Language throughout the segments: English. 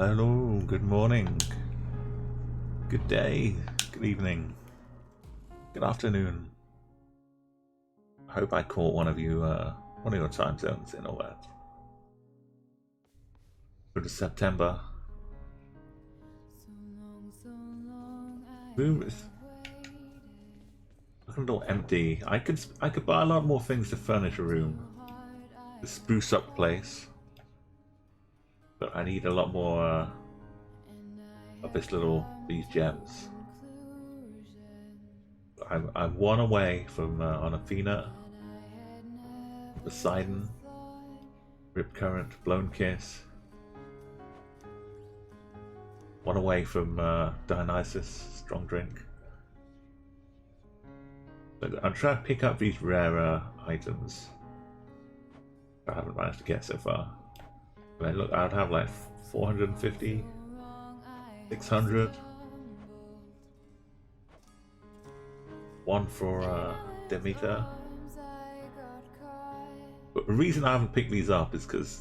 Hello, good morning, good day, good evening, good afternoon. I hope I caught one of you, one of your time zones in all that. Good September. Room is looking a little empty. I could buy a lot more things to furnish a room, to spruce up the place. But I need a lot more of these gems. I'm one away from Onafina, Poseidon, Rip Current, Blown Kiss. One away from Dionysus, Strong Drink. But I'm trying to pick up these rarer items I haven't managed to get so far. I mean, look, I'd have like 450, 600. One for Demeter. But the reason I haven't picked these up is because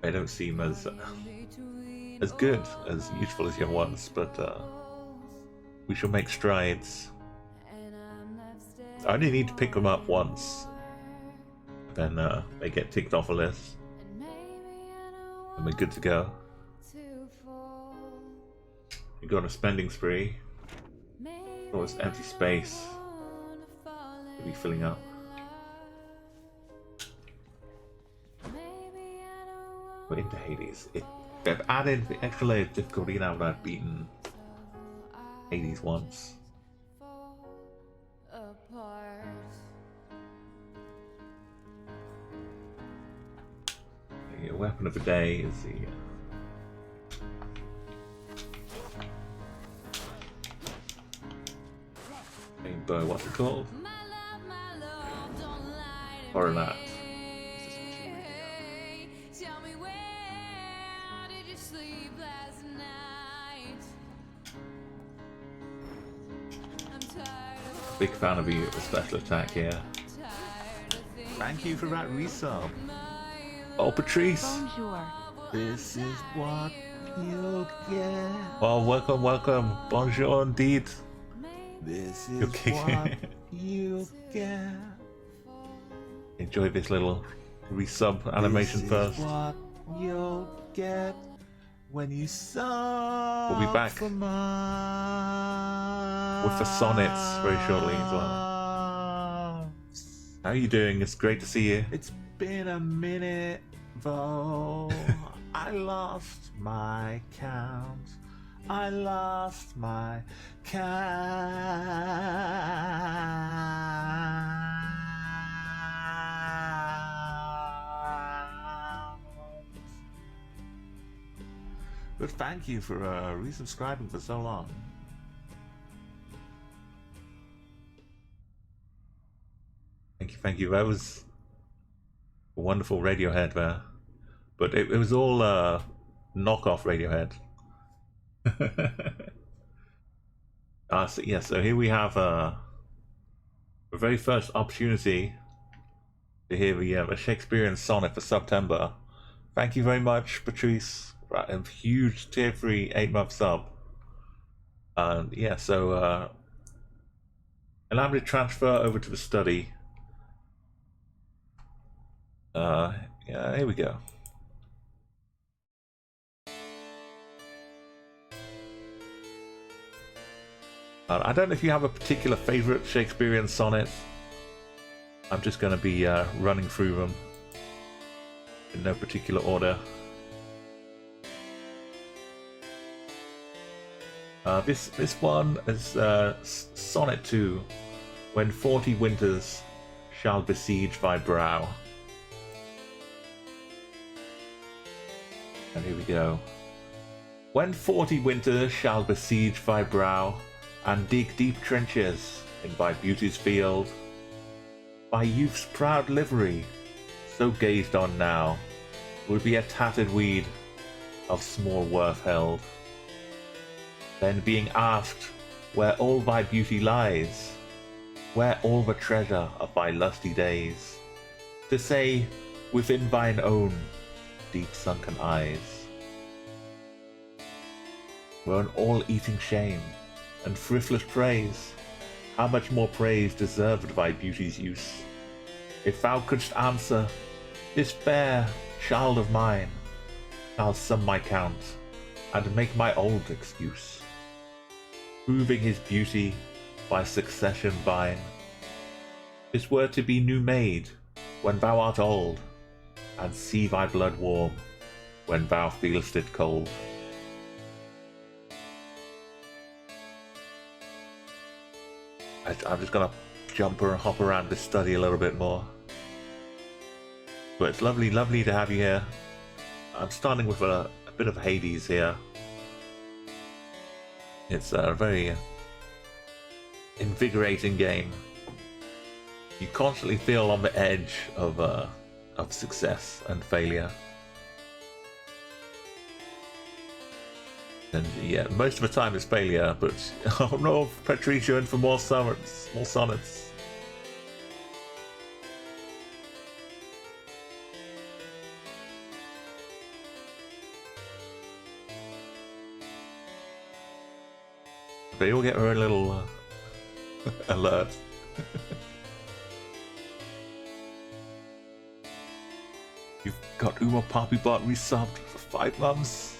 they don't seem as good, as useful as your ones, but we shall make strides. I only need to pick them up once, then they get ticked off a list, and we're good to go. We go on a spending spree. Oh, it's empty space to be filling up. We're into Hades. They've added the extra layer of difficulty now that I've beaten Hades once. The weapon of the day is the bow. What's it called? Or that. Big fan of you, a special attack here. Thank you for that resub. Oh, Patrice. Bonjour. This is what you'll get. Well, welcome. Bonjour indeed. This is what you get. Enjoy this little resub animation first. What you'll get when you sub. We'll be back with the sonnets very shortly as well. How are you doing? It's great to see you. It's been a minute though. I lost my count. I lost my count. But thank you for resubscribing for so long. Thank you. That was a wonderful Radiohead there, but it was all knockoff Radiohead. So here we have the very first opportunity to hear the Shakespearean sonnet for September. Thank you very much, Patrice. A huge tier 3 8-month sub. And yeah, so allow me to transfer over to the study. Yeah, here we go. I don't know if you have a particular favorite Shakespearean sonnet. I'm just going to be running through them in no particular order. This one is Sonnet 2, When 40 Winters Shall Besiege Thy Brow. And here we go. When 40 winters shall besiege thy brow, and dig deep trenches in thy beauty's field, thy youth's proud livery, so gazed on now, will be a tattered weed of small worth held. Then being asked where all thy beauty lies, where all the treasure of thy lusty days, to say within thine own deep sunken eyes. were an all-eating shame, and thriftless praise. How much more praise deserved thy beauty's use? If thou couldst answer, this fair child of mine, I'll sum my count, and make my old excuse, proving his beauty by succession thine. This were to be new made when thou art old, and see thy blood warm when thou feelest it cold. I'm just gonna jump and hop around this study a little bit more. But it's lovely to have you here. I'm starting with a bit of Hades here. It's a very invigorating game. You constantly feel on the edge of success and failure. And yeah, most of the time it's failure, but oh no, Patricia in for more sonnets, They all get their own little alert. You've got Uma Poppy Bot resubbed for 5 months.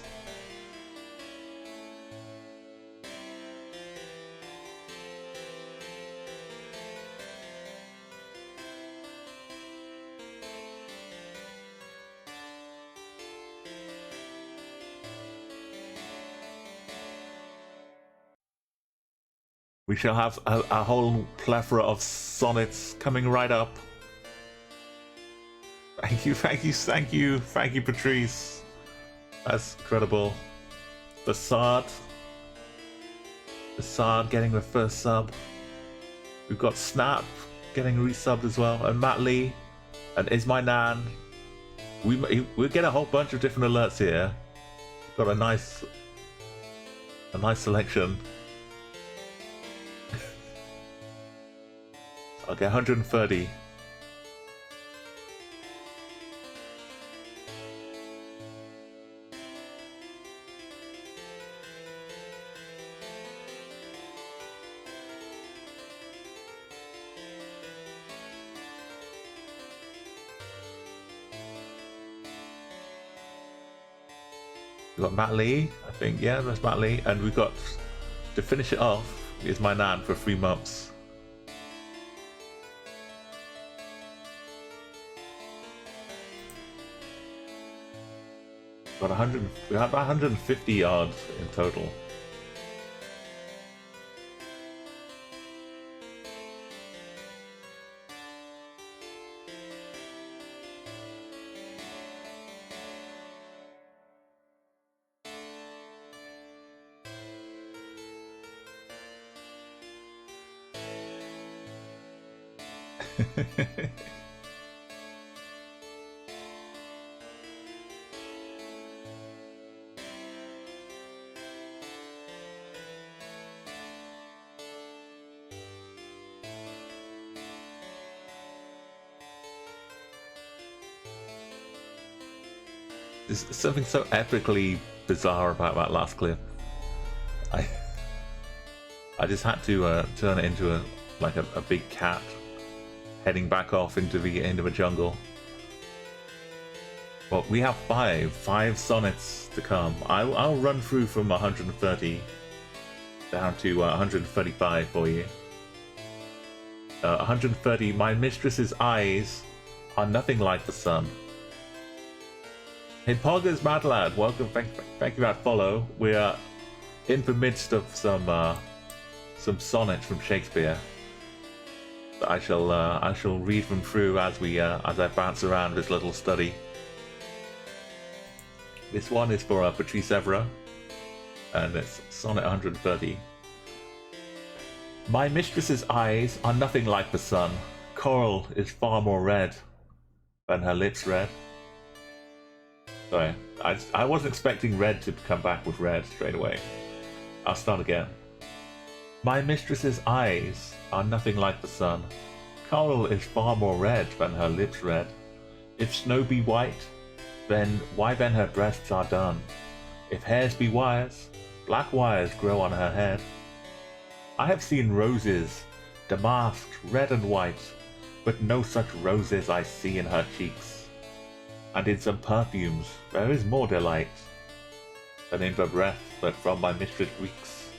We shall have a whole plethora of sonnets coming right up. Thank you, Patrice. That's incredible. Basard getting the first sub. We've got Snap getting resubbed as well, and Matt Lee, and Is My Nan. We get a whole bunch of different alerts here. Got a nice selection. Okay, 130. We've got Matt Lee, I think, yeah, that's Matt Lee. And we've got, to finish it off, Is My Nan for 3 months. Got 100, we have 150 yards in total. There's something so epically bizarre about that last clip. I just had to turn it into a big cat heading back off into the jungle. Well, we have five sonnets to come. I'll run through from 130 down to 135 for you. 130. My mistress's eyes are nothing like the sun. Hey, Poggers Mad Lad, welcome. Thank you for that follow. We are in the midst of some sonnets from Shakespeare. I shall read them through as I bounce around this little study. This one is for Patrice Evra, and it's sonnet 130. My mistress's eyes are nothing like the sun. Coral is far more red than her lips red. Sorry, I wasn't expecting red to come back with red straight away. I'll start again. My mistress's eyes are nothing like the sun. Coral is far more red than her lips red. If snow be white, then why then her breasts are done? If hairs be wires, black wires grow on her head. I have seen roses, damasked red and white, but no such roses I see in her cheeks. And in some perfumes there is more delight than in the breath that from my mistress reeks.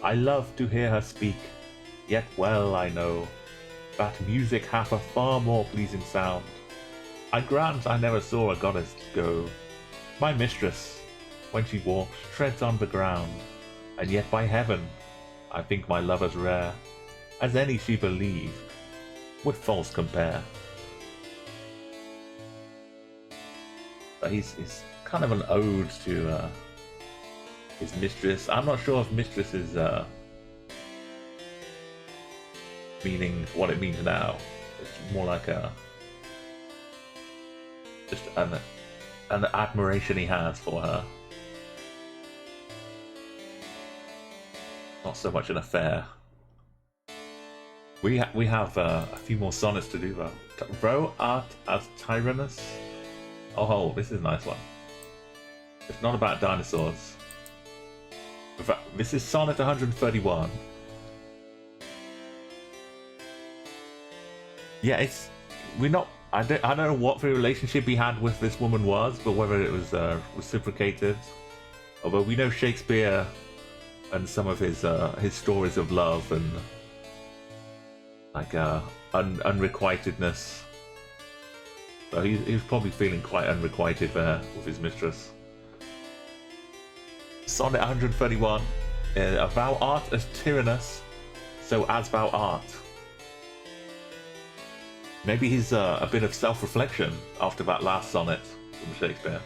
I love to hear her speak, yet well I know that music hath a far more pleasing sound. I grant I never saw a goddess go. My mistress, when she walks, treads on the ground, and yet by heaven, I think my love as rare as any she believed would false compare. But he's kind of an ode to his mistress. I'm not sure if mistress is meaning what it means now. It's more like just an admiration he has for her. Not so much an affair. We have a few more sonnets to do though. Thou art as tyrannous. Oh, this is a nice one. It's not about dinosaurs. In fact, this is sonnet 131. Yeah, I don't know what the relationship he had with this woman was, but whether it was reciprocated. Although we know Shakespeare and some of his stories of love and like unrequitedness. So he was probably feeling quite unrequited there with his mistress. Sonnet 131. Thou art as tyrannous, so as thou art. Maybe he's a bit of self-reflection after that last sonnet from Shakespeare.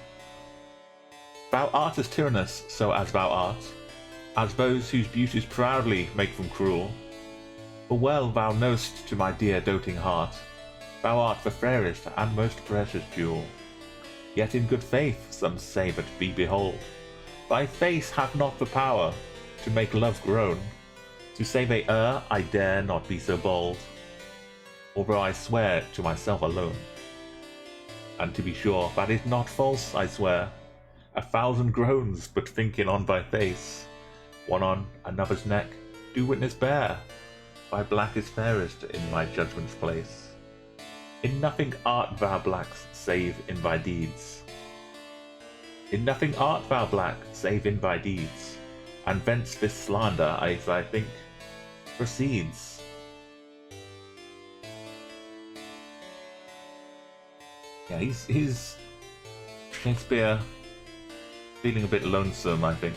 Thou art as tyrannous, so as thou art, as those whose beauties proudly make them cruel. For well thou know'st to my dear doting heart, thou art the fairest and most precious jewel. Yet in good faith some say but thee behold, thy face hath not the power to make love groan. To say they err, I dare not be so bold, although I swear to myself alone. And to be sure, that is not false, I swear, 1,000 groans but thinking on thy face, one on another's neck, do witness bear, thy black is fairest in my judgment's place. In nothing art thou black, save in thy deeds. In nothing art thou black, save in thy deeds, and thence this slander, as I think, proceeds. Yeah, he's Shakespeare feeling a bit lonesome, I think.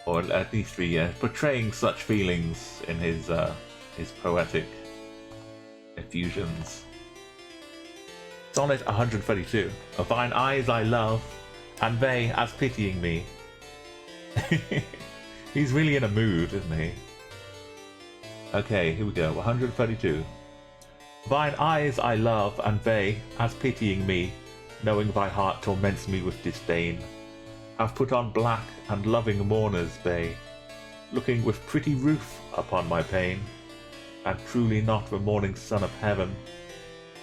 Or at least portraying such feelings in his poetic effusions. Sonnet 132. Of thine eyes I love, and they as pitying me. He's really in a mood, isn't he? Okay, here we go. 132. Thine eyes I love, and they, as pitying me, knowing thy heart torments me with disdain, have put on black and loving mourners they, looking with pretty ruth upon my pain, and truly not the morning sun of heaven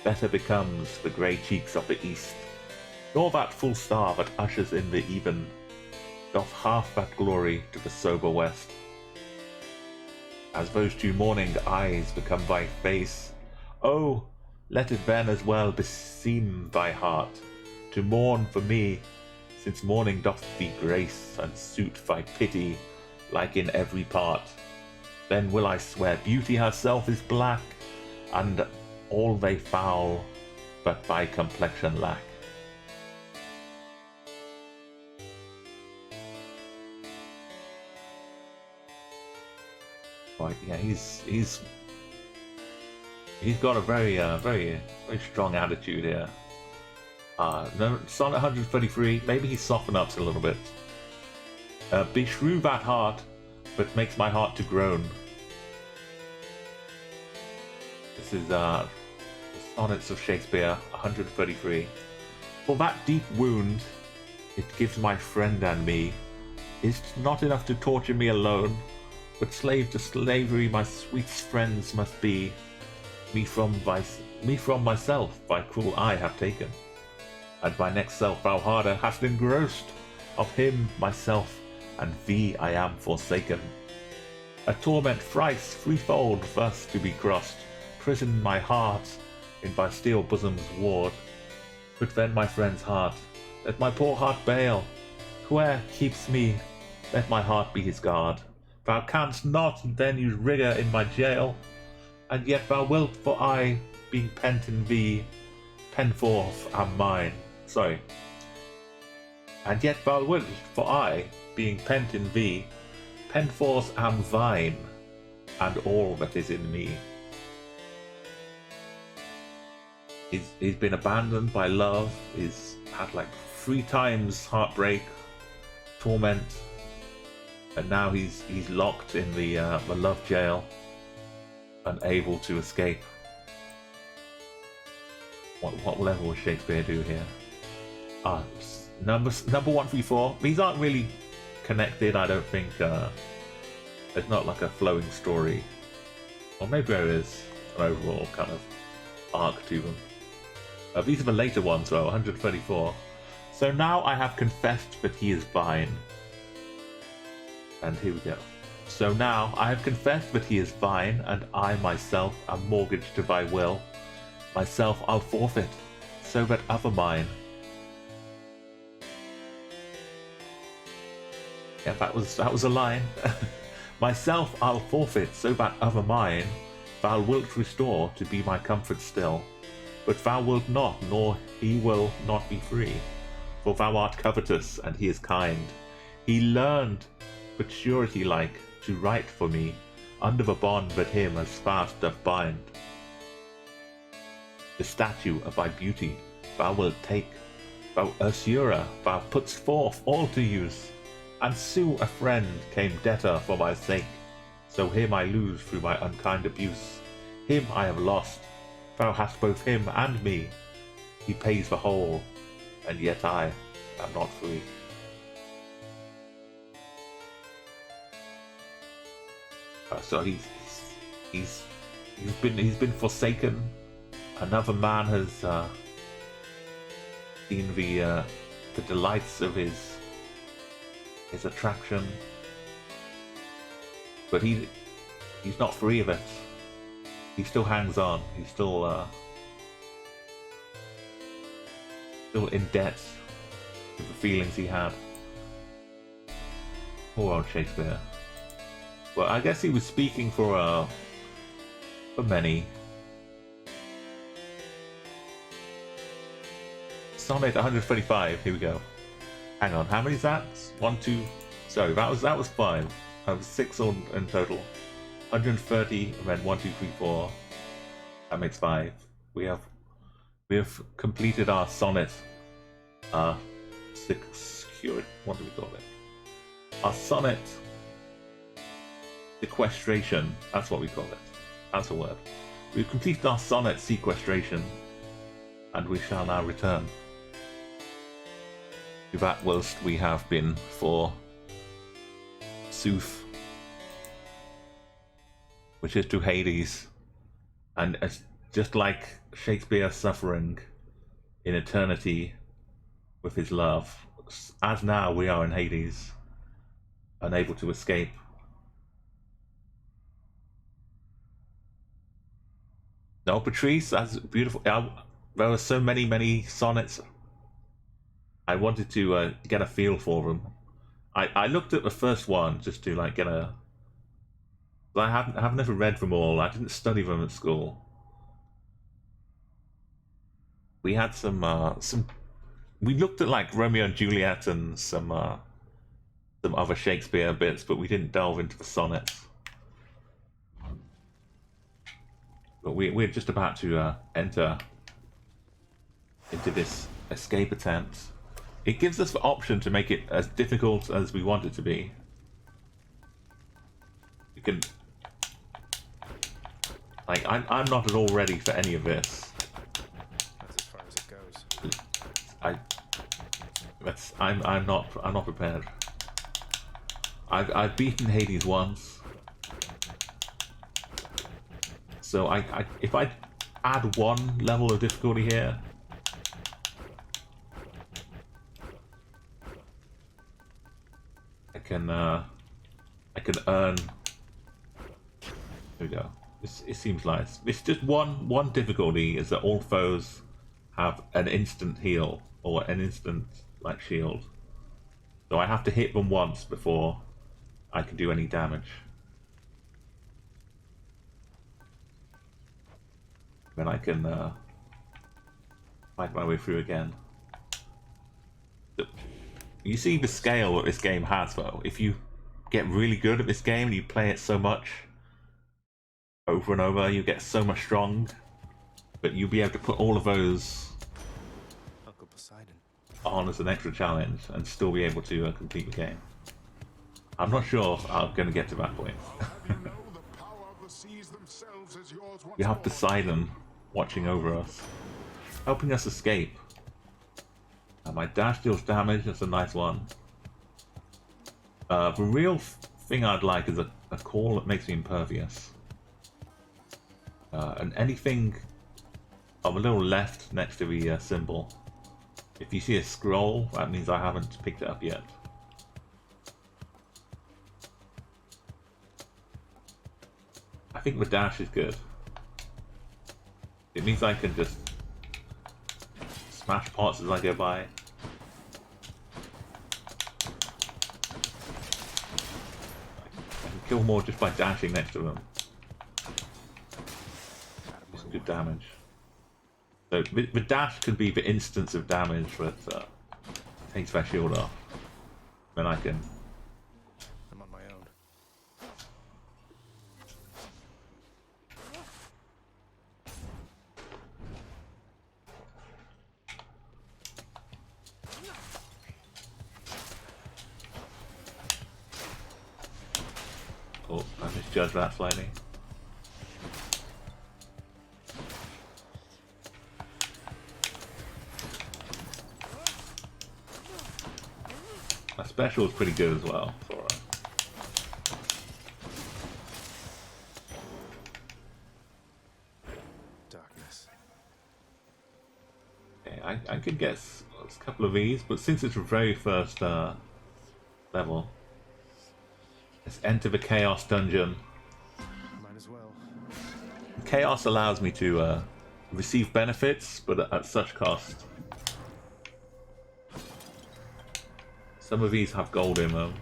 better becomes the grey cheeks of the east, nor that full star that ushers in the even, doth half that glory to the sober west. As those two morning eyes become thy face, oh, let it then as well beseem thy heart to mourn for me, since morning doth thee grace and suit thy pity like in every part. Then will I swear beauty herself is black, and all they foul but thy complexion lack. Right, yeah, he's got a very strong attitude here. No, Sonnet 133, maybe he's softened up a little bit. Beshrew that heart, but makes my heart to groan. This is the Sonnets of Shakespeare 133. For that deep wound it gives my friend and me, is not enough to torture me alone, but slave to slavery my sweet friends must be. Me from myself thy cruel eye have taken, and my next self thou harder hast engrossed, of him, myself, and thee I am forsaken. A torment thrice threefold thus to be crossed, prison my heart in thy steel bosom's ward. But then, my friend's heart, let my poor heart bail. Whoe'er keeps me, let my heart be his guard. Thou canst not then use rigour in my jail, and yet thou wilt, for I, being pent in thee, penforth am mine. Sorry. And yet thou wilt, for I, being pent in thee, penforth am thine, and all that is in me. He's been abandoned by love, he's had like 3 times heartbreak, torment, and now he's locked in the love jail, unable to escape. What level will Shakespeare do here? Number 134. These aren't really connected, I don't think. There's not like a flowing story, or maybe there is an overall kind of arc to them. These are the later ones though, 134. So now I have confessed that he is thine. And here we go. So now I have confessed that he is thine, and I myself am mortgaged to thy will. Myself I'll forfeit, so that other mine. Yeah, that was a line. Myself I'll forfeit, so that other mine thou wilt restore to be my comfort still. But thou wilt not, nor he will not be free. For thou art covetous, and he is kind. He learned, but surety like, to write for me, under the bond that him as fast doth bind. The statue of thy beauty thou wilt take, thou usurer, thou put'st forth all to use, and sue a friend came debtor for my sake. So him I lose through my unkind abuse. Him I have lost, thou hast both him and me. He pays the whole, and yet I am not free. So he's been forsaken. Another man has seen the delights of his attraction, but he's not free of it. He still hangs on. He's still in debt to the feelings he had. Poor old Shakespeare. Well, I guess he was speaking for many. Sonnet 125. Here we go. Hang on, how many is that? 1, 2. Sorry, that was 5. That was 6 in total. 130, and then 1, 2, 3, 4. That makes 5. We have completed our sonnet. Secure. What do we call it? Our sonnet sequestration. That's what we call it. That's a word. We've completed our sonnet sequestration, and we shall now return to that whilst we have been for sooth, which is to Hades, and it's just like Shakespeare suffering in eternity with his love, as now we are in Hades, unable to escape. No, Patrice, that's beautiful. There were so many sonnets. I wanted to get a feel for them. I looked at the first one just to like get a. I've never read them all. I didn't study them at school. We had some. We looked at like Romeo and Juliet and some other Shakespeare bits, but we didn't delve into the sonnets. But we're just about to enter into this escape attempt. It gives us the option to make it as difficult as we want it to be. You can, like, I'm not at all ready for any of this. That's as far as it goes. I'm not prepared. I've beaten Hades once. So if I add 1 level of difficulty here, can earn. There we go. It seems nice. It's just one difficulty is that all foes have an instant heal or an instant like shield. So I have to hit them once before I can do any damage. Then I can fight my way through again. You see the scale that this game has, though. If you get really good at this game and you play it so much, over and over, you get so much strong, but you'll be able to put all of those Uncle Poseidon. on as an extra challenge and still be able to complete the game. I'm not sure I'm going to get to that point. We have Poseidon watching over us, helping us escape. My dash deals damage, that's a nice one. The real thing I'd like is a call that makes me impervious. And anything on the little left next to the symbol. If you see a scroll, that means I haven't picked it up yet. I think the dash is good. It means I can just smash pots as I go by. I can kill more just by dashing next to them. Some good damage. So the dash could be the instance of damage that takes their shield off. Then I can. I'm on my own. Oh, I misjudged that slightly. My special is pretty good as well. For, Darkness. okay, I could get a couple of these, but since it's the very first level, let's enter the Chaos Dungeon. Might as well. Chaos allows me to receive benefits, but at such cost. Some of these have gold in them,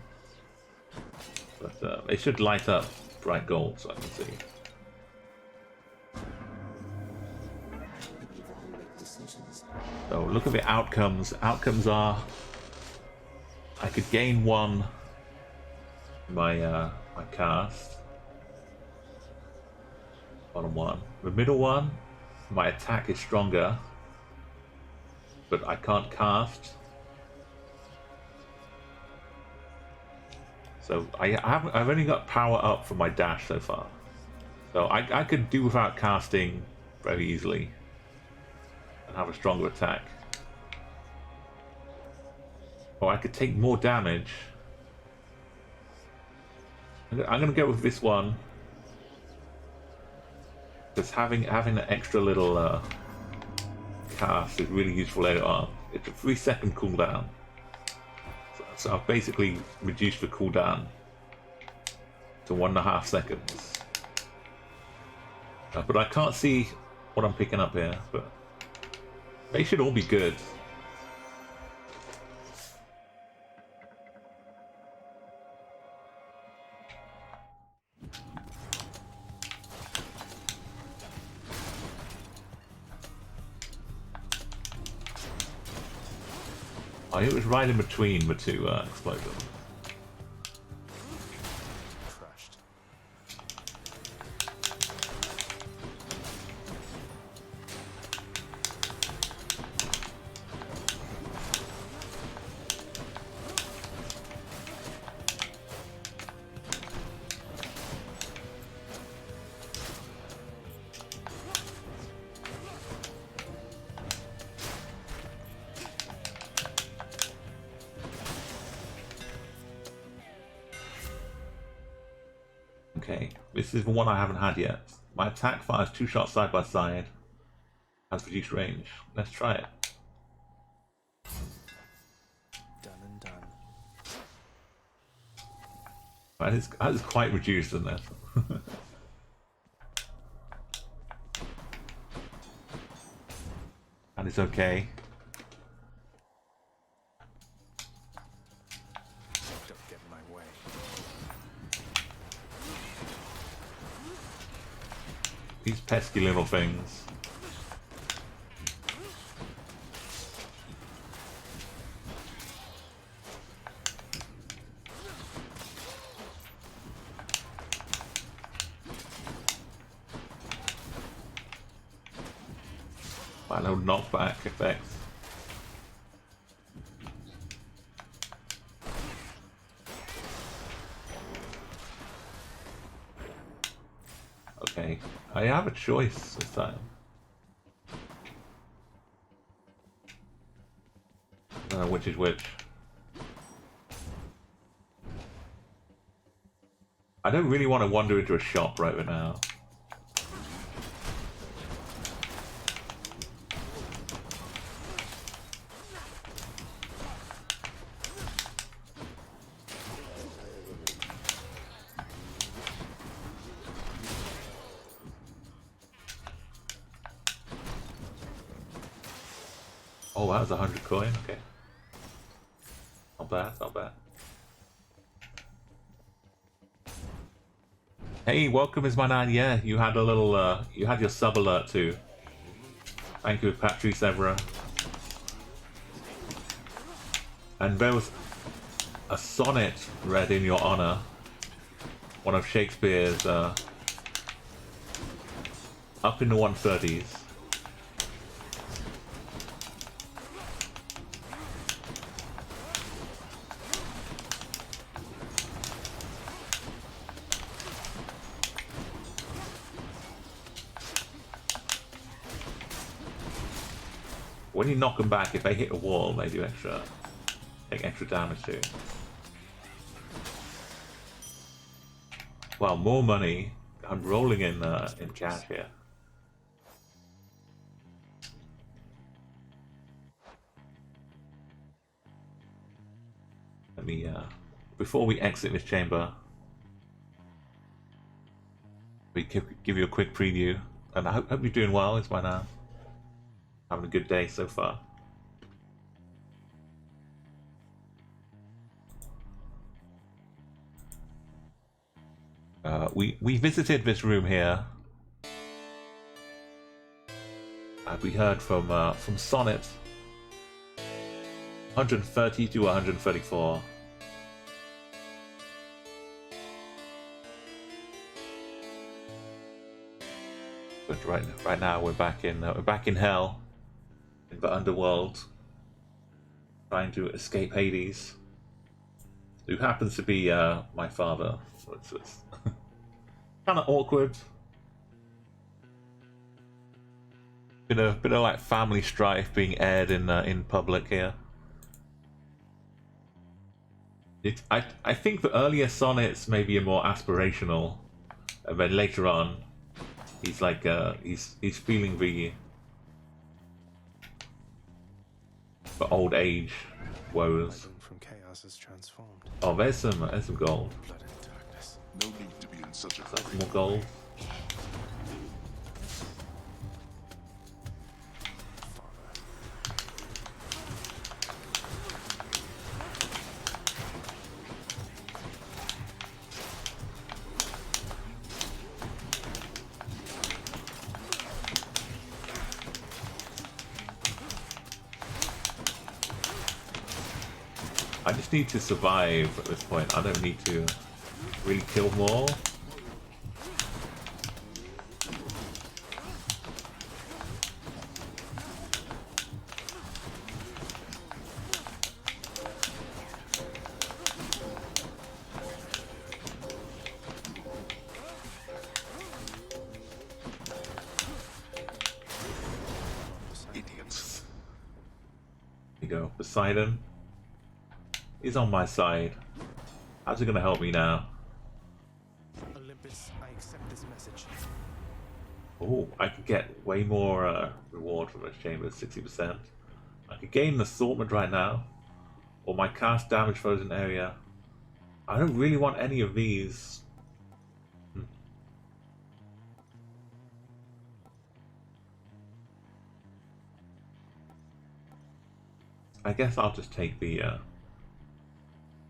but they should light up bright gold so I can see. So look at the outcomes. Outcomes are I could gain one in my my cast. Bottom one. The middle one, my attack is stronger, but I can't cast. So I've only got power up for my dash so far. So I could do without casting very easily and have a stronger attack. Or I could take more damage. I'm going to go with this one. Because having an extra little cast is really useful later on. It's a 3-second cooldown. So I've basically reduced the cooldown to 1.5 seconds. But I can't see what I'm picking up here, but they should all be good. Oh, it was right in between the two explosions. Crushed. Okay, this is the one I haven't had yet. My attack fires 2 shots side by side. Has reduced range. Let's try it. Done and done. That is quite reduced, isn't it? And it's okay. Don't get in my way. These pesky little things. Wow, no knockback effects. Okay, I have a choice this time. I don't know which is which. I don't really want to wander into a shop right now. Oh, that was 100 coin, okay. Not bad, not bad. Hey, welcome is my man. Yeah, you had a little, you had your sub alert too. Thank you, Patrice Evra. And there was a sonnet read in your honor. One of Shakespeare's, up in the 130s. When you knock them back, if they hit a wall, they do take extra damage too. Well, more money. I'm rolling in cash here. Let me before we exit this chamber, we give you a quick preview, and I hope you're doing well. It's by now. Having a good day so far. We visited this room here. We heard from Sonnet 130 to 134. But right now we're back in hell. In the underworld, trying to escape Hades, who happens to be my father, so it's kind of awkward. Bit of like family strife being aired in public here. I think the earlier sonnets maybe are more aspirational, and then later on, he's like he's feeling the old age woes. From chaos is transformed. Oh, there's some gold. Blood and darkness. No need to be in such a That's hurry. more gold. I just need to survive at this point. I don't need to really kill more. Idiots. There you go, Poseidon. He's on my side. How's it gonna help me now? Olympus, I accept this message. Oh, I could get way more reward from this chamber, 60%. I could gain an assortment right now, or my cast damage frozen area. I don't really want any of these. I guess I'll just take the.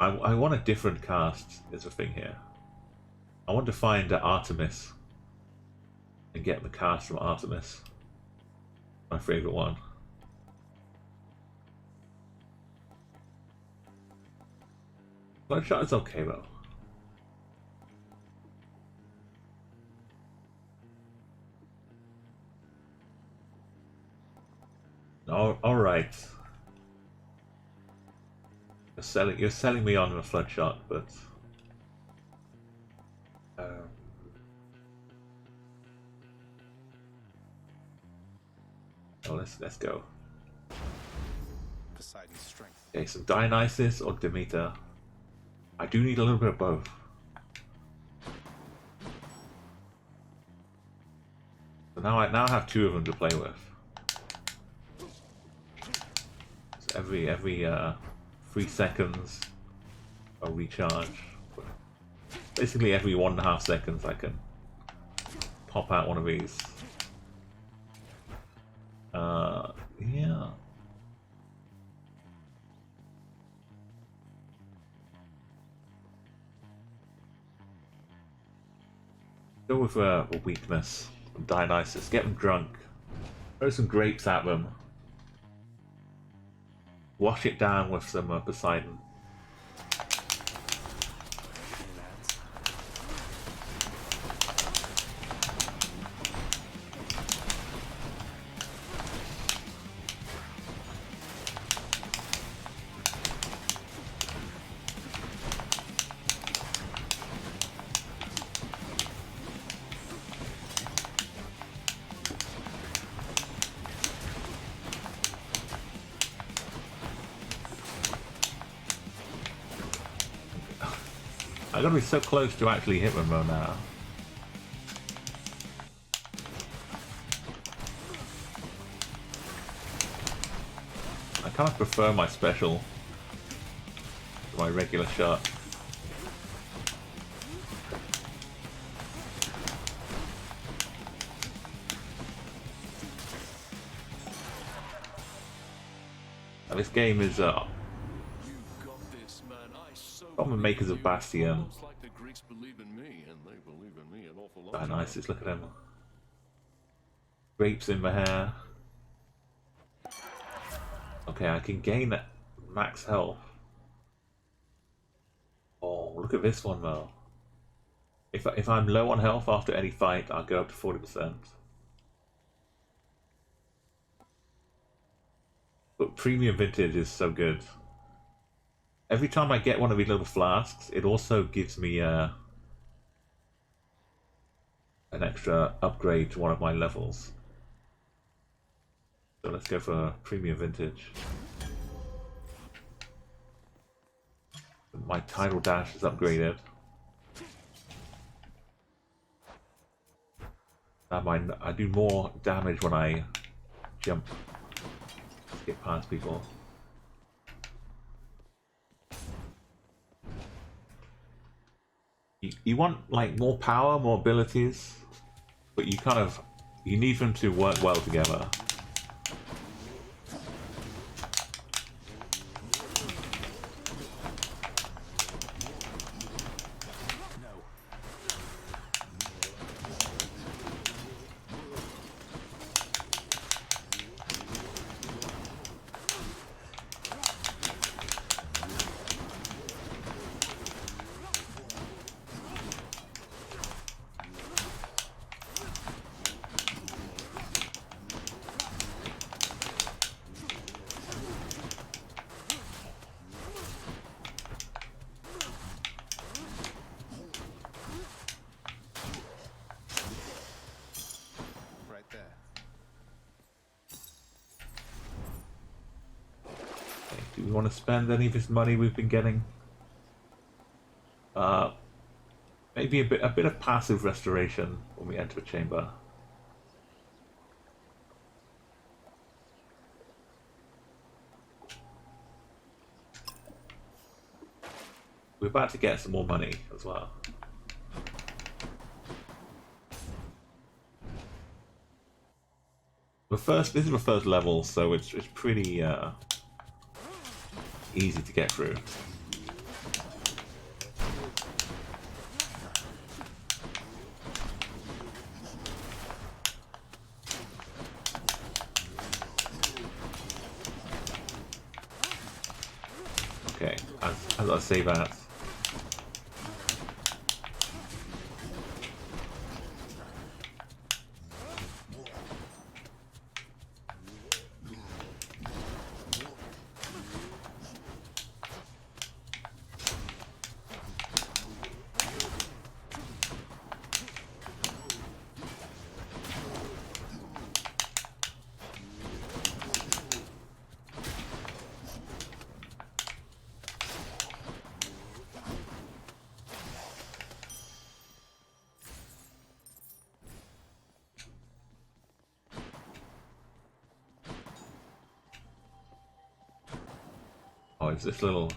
I want a different cast. Is the thing here. I want to find Artemis and get the cast from Artemis. My favorite one. Bloodshot is okay though. All right. You're selling me on a Floodshot, but oh, let's go. Poseidon's strength. Okay, some Dionysus or Demeter. I do need a little bit of both. So now I have two of them to play with. So every 3 seconds I'll recharge. Basically every 1.5 seconds I can pop out one of these. Yeah. Go with a weakness. Dionysus. Get them drunk. Throw some grapes at them. Wash it down with some Poseidon. I gotta be so close to actually hit them though now. I kind of prefer my special to my regular shot. Now, this game is from the makers of Bastion. Dionysus, look at him. Grapes in my hair. Okay, I can gain max health. Oh, look at this one though. If I'm low on health after any fight, I'll go up to 40%. But premium vintage is so good. Every time I get one of these little flasks, it also gives me an extra upgrade to one of my levels. So let's go for premium vintage. My tidal dash is upgraded. I do more damage when I jump to get past people. You want like more power, more abilities, but you need them to work well together. Do we want to spend any of this money we've been getting? Maybe a bit of passive restoration when we enter a chamber. We're about to get some more money as well. This is the first level, so it's pretty easy to get through. Okay, as I say that. Oh, it's this little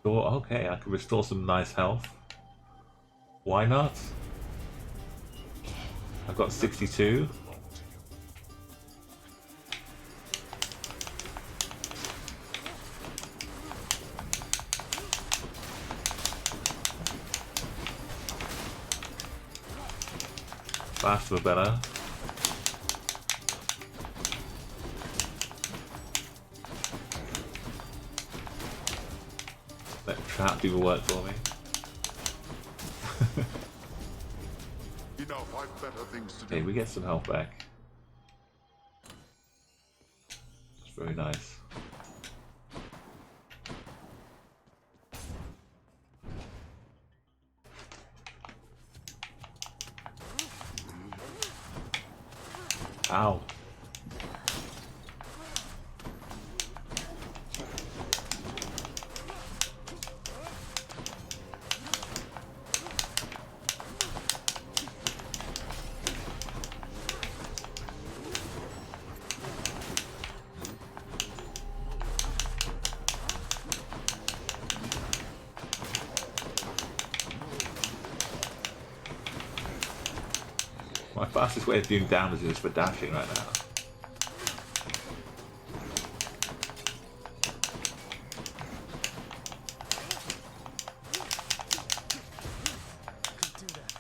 door. Okay, I can restore some nice health. Why not? I've got 62. Faster better. Let trap do the work for me. Enough, I've better things to Okay, do. we get some health back. That's very nice. Ow. My fastest way of doing damage is for dashing right now. Could do that.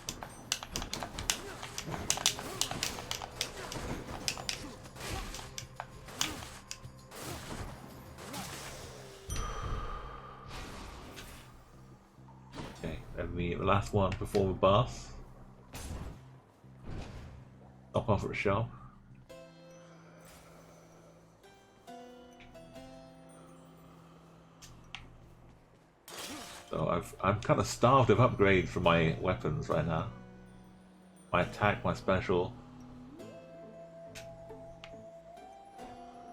Okay, and the last one before the boss. Stop off at a shop. So I'm kind of starved of upgrades for my weapons right now. My attack, my special.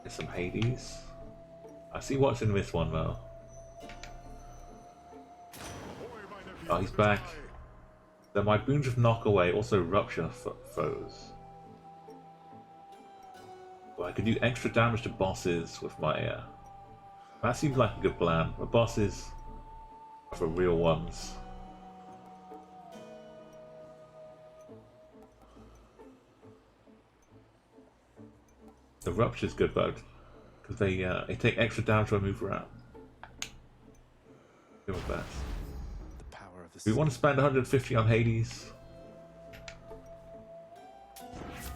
Get some Hades. I see what's in this one though. Oh, he's back. Then my boons of knock away also rupture foes. Well, I could do extra damage to bosses with my. That seems like a good plan. The bosses are for real ones. The rupture's good though, because they take extra damage when I move around. Do my best. The power of the Do we want to spend 150 on Hades?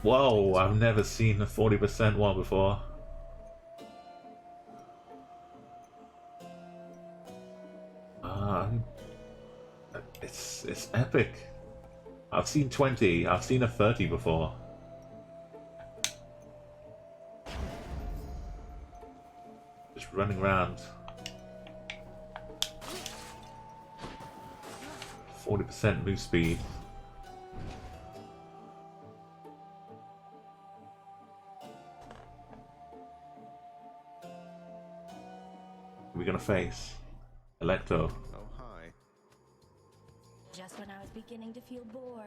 Whoa, I've never seen a 40% one before. It's epic. I've seen 20, I've seen a 30 before. Just running around. 40% move speed. Who are we gonna face? Electo. Oh, hi. Just when I was beginning to feel bored.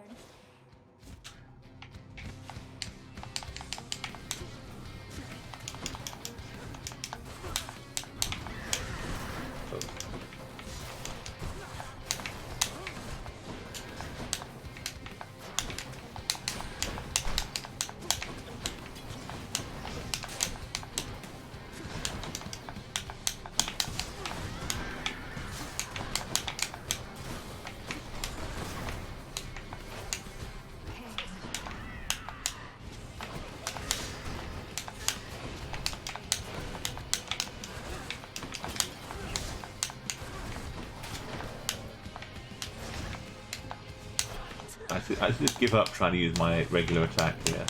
I should just give up trying to use my regular attack here.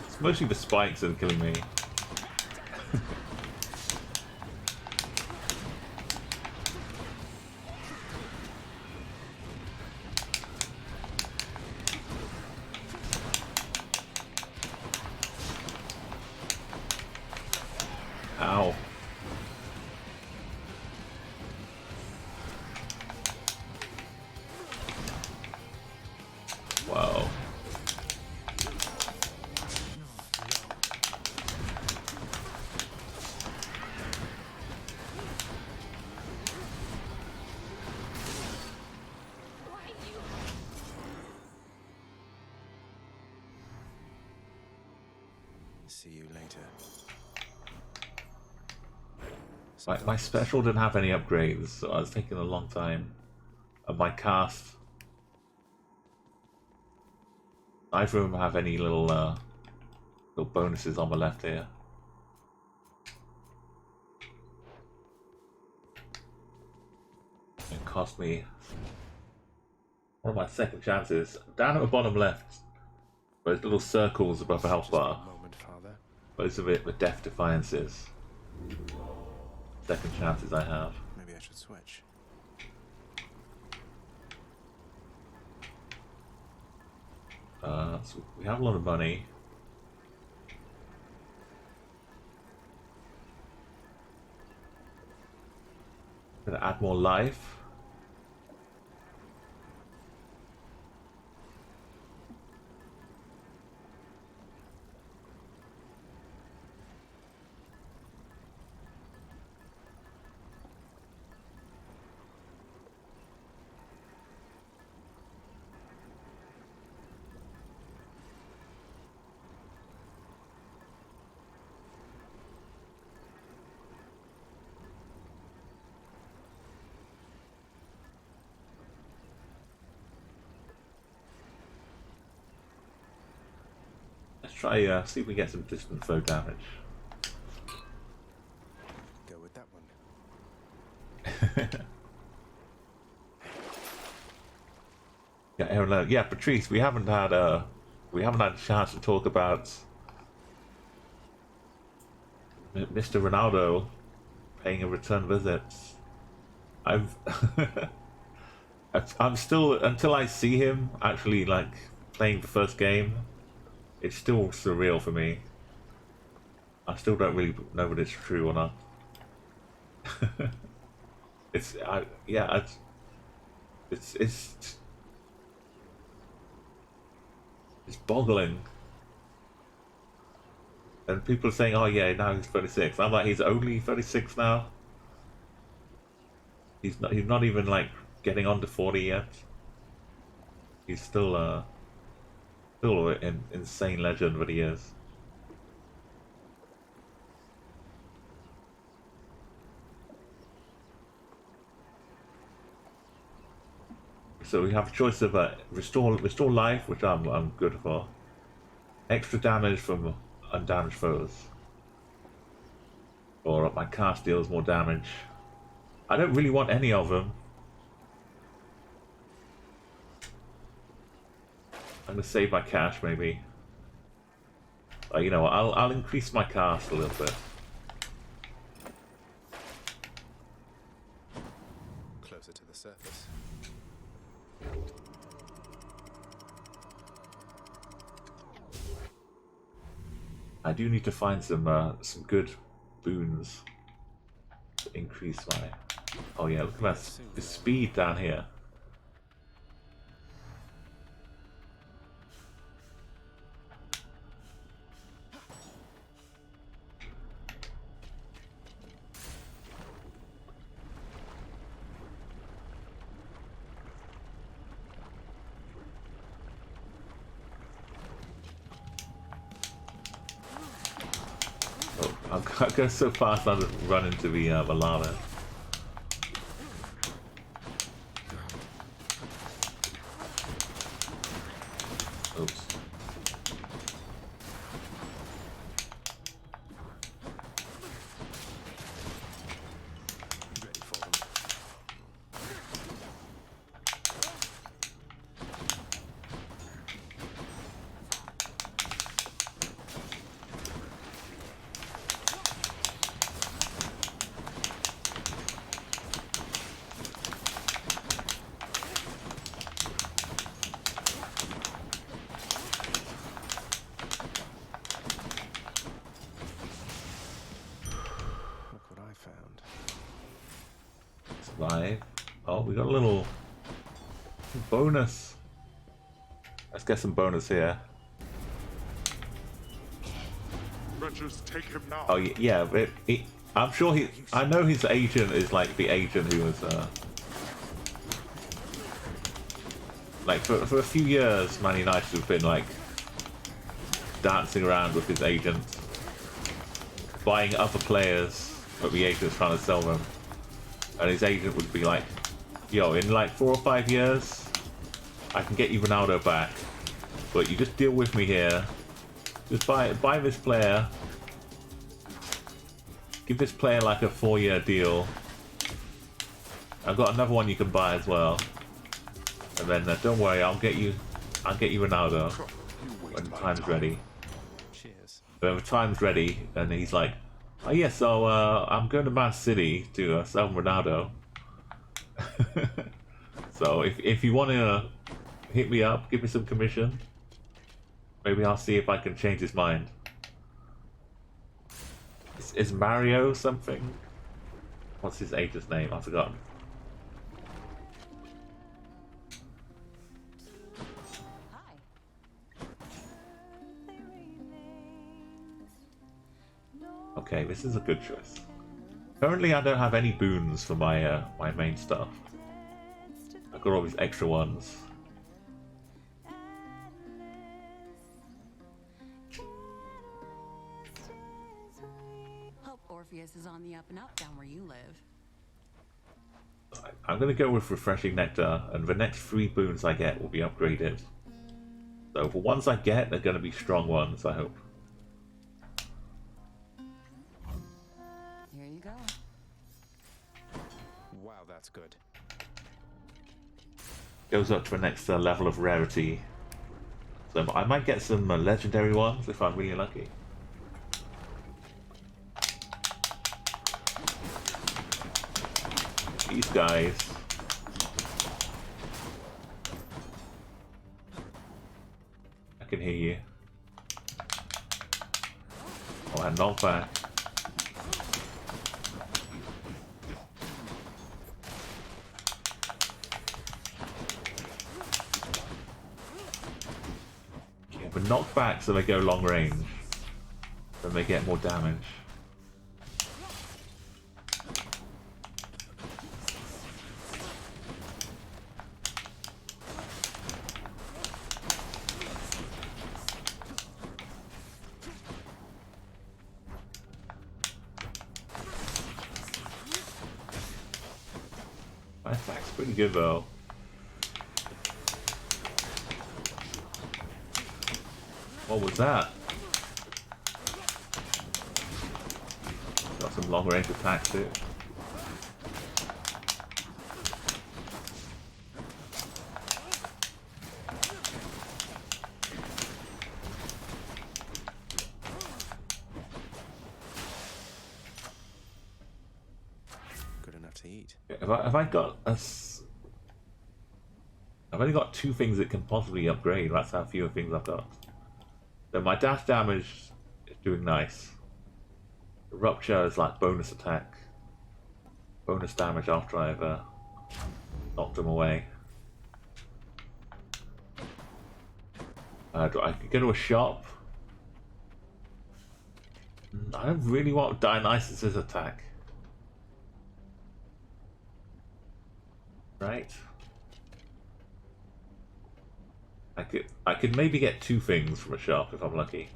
It's mostly the spikes that are killing me. Ow. Wow. See you later. My special didn't have any upgrades, so I was taking a long time. And my cast, neither of them have any little bonuses on the left here. It cost me one of my second chances. Down at the bottom left, those little circles above the health bar. Moment, Father. Those are the death defiances. Second chances I have. Maybe I should switch. So we have a lot of money. Gonna add more life. Let's try, see if we get some distant foe damage. Go with that one. Yeah, Aaron, yeah, Patrice, we haven't had a chance to talk about Mr. Ronaldo paying a return visit. I'm I'm still, until I see him actually like playing the first game, it's still surreal for me. I still don't really know whether it's true or not. It's boggling. And people are saying, "Oh yeah, now he's 36." I'm like, he's only 36 now. He's not even like getting on to 40 yet. He's still an insane legend that he is. So we have a choice of restore life, which I'm good for. Extra damage from undamaged foes, or my cast deals more damage. I don't really want any of them. I'm gonna save my cash, maybe. You know, I'll increase my cast a little bit. Closer to the surface. I do need to find some good boons to increase my... Oh yeah, look at that the speed down here. Oh, I go so fast I run into the lava. Oops. Ready for them. Look what I found. Survive. Oh, we got a little bonus. Let's get some bonus here. Wretches, take him now. Oh yeah, I'm sure I know his agent is like the agent who was like for a few years, Man United have been like dancing around with his agent, buying other players, but the agent's trying to sell them, and his agent would be like, "Yo, in like 4 or 5 years, I can get you Ronaldo back, but you just deal with me here. Just buy this player." Give this player like a 4-year deal. I've got another one you can buy as well. And then don't worry, I'll get you Ronaldo when the time's ready. Cheers. When the time's ready, and he's like, "Oh yeah, so I'm going to Man City to sell Ronaldo." So if you want to hit me up, give me some commission. Maybe I'll see if I can change his mind. Is Mario something? What's his agent's name? I've forgotten. Okay, this is a good choice. Currently, I don't have any boons for my my main stuff. I've got all these extra ones. Orpheus is on the up and up down where you live. I'm going to go with Refreshing Nectar, and the next 3 boons I get will be upgraded. So the ones I get are going to be strong ones, I hope. Here you go. Wow, that's good. Goes up to the next level of rarity. So I might get some legendary ones if I'm really lucky. These guys. I can hear you. Oh, and knockback. Yeah, but knockback so they go long range. Then they get more damage. My attack's pretty good though. What was that? Got some long range attacks too. Good enough to eat. Have I got a... I've only got 2 things that can possibly upgrade. That's how few things I've got. So my dash damage is doing nice. The rupture is like bonus attack. bonus damage after I've knocked them away. Do I could go to a shop? I don't really want Dionysus's attack. Right. I could maybe get 2 things from a shop if I'm lucky.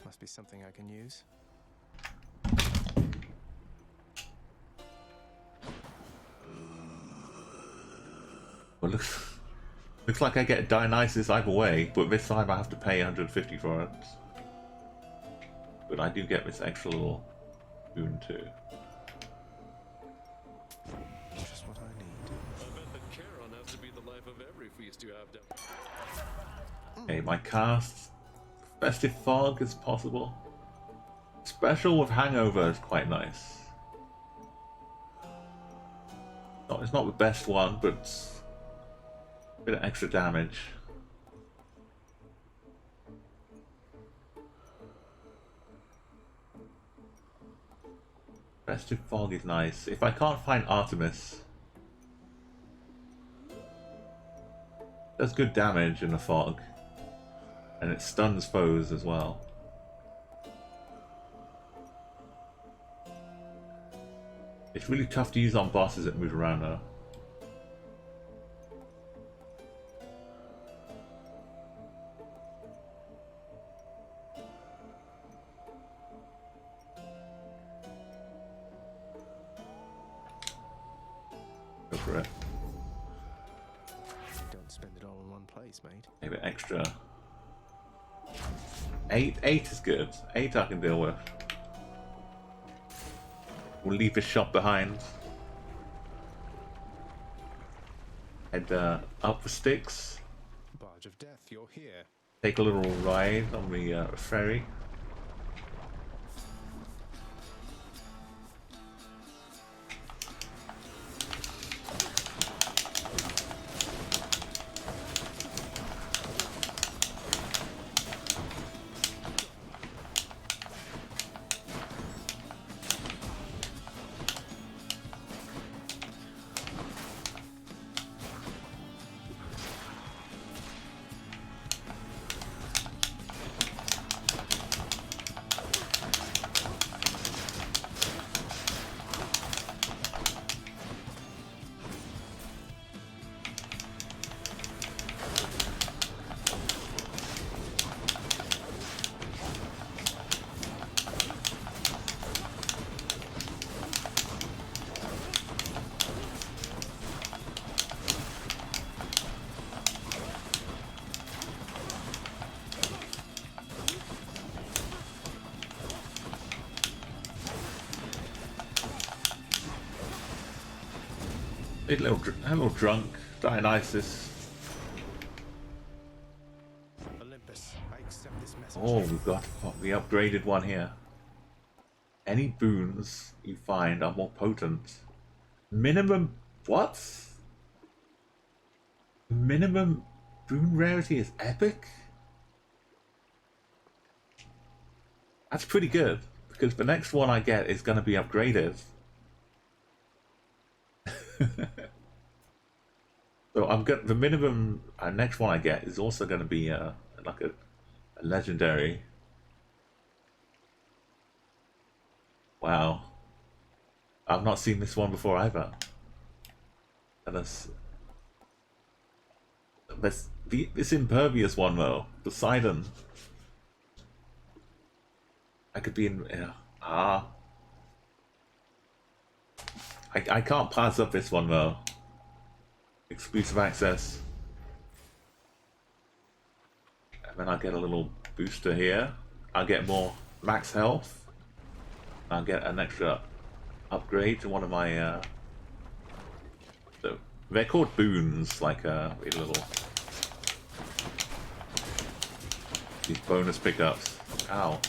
Must be something I can use. Well, looks like I get Dionysus either way, but this time I have to pay 150 for it. But I do get this extra little boon too. Just what I need. I bet that Charon has to be the life of every feast you have down. Okay, my cast Festive Fog is possible. Special with Hangover is quite nice. It's not the best one, but it's a bit of extra damage. Festive Fog is nice. If I can't find Artemis, it does good damage in the fog, and it stuns foes as well. It's really tough to use on bosses that move around though. Go for it. Don't spend it all in one place, mate. Maybe extra. 8 is good. 8 I can deal with. We'll leave the shop behind. Head up the sticks. Barge of death, you're here. Take a little ride on the ferry. A little drunk, Dionysus. Olympus, I accept this message. Oh, we've got the upgraded one here. Any boons you find are more potent. Minimum what? Minimum boon rarity is epic? That's pretty good, because the next one I get is going to be upgraded. So I'm got the minimum next one I get is also going to be like a legendary. Wow, I've not seen this one before either. And this impervious one though, Poseidon. I could be in. I can't pass up this one though. Exclusive access. And then I'll get a little booster here. I'll get more max health. I'll get an extra upgrade to one of my so they're called boons, like a little these bonus pickups. Ow.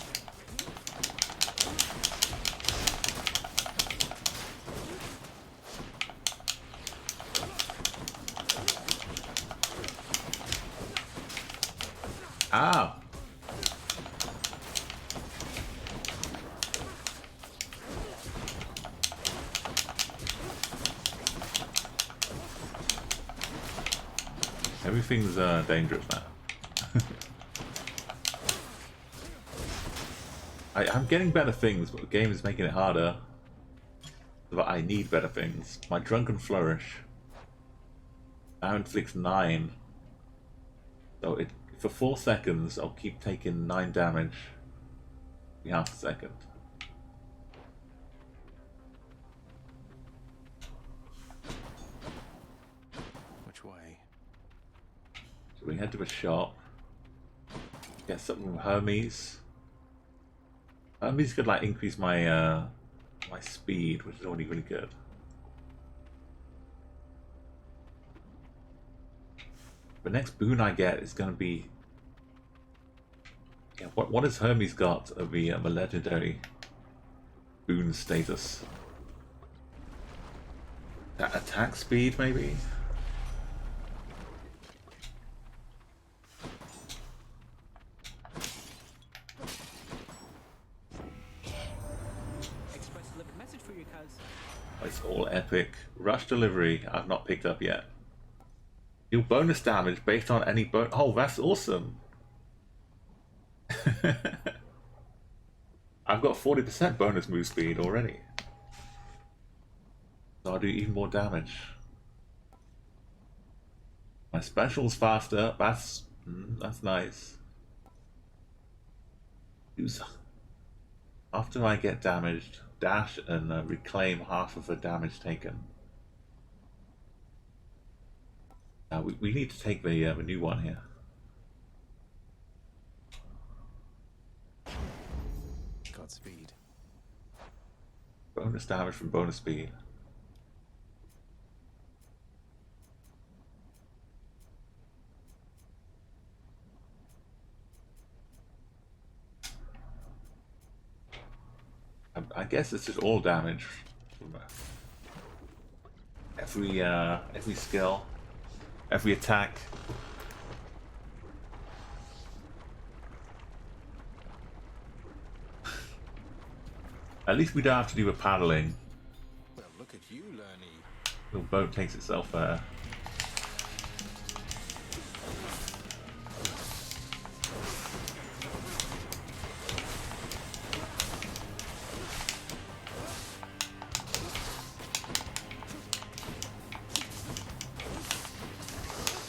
Ah! Everything's dangerous now. I'm getting better things, but the game is making it harder. But I need better things. My Drunken Flourish. Now inflicts 9. So it for 4 seconds I'll keep taking 9 damage every half a second. Which way? So we head to a shop. Get something from Hermes. Hermes could like increase my my speed, which is already really good. The next boon I get is going to be... Yeah, what has Hermes got of the legendary boon status? That attack speed, maybe? Express delivered message for you, cuz. It's all epic. Rush delivery, I've not picked up yet. Deal bonus damage based on any oh, that's awesome. I've got 40% bonus move speed already. So I'll do even more damage. My special's faster. That's nice. Use after I get damaged, dash and reclaim half of the damage taken. We need to take the new one here. Godspeed. Bonus damage from bonus speed. I guess it's just all damage from every skill, every attack. At least we don't have to do the paddling. Well, look at you, Lernie. The boat takes itself there.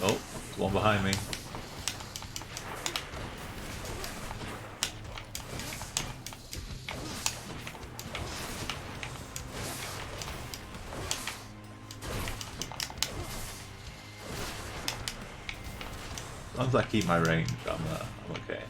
Oh, there's one behind me. As long as I keep my range, I'm okay.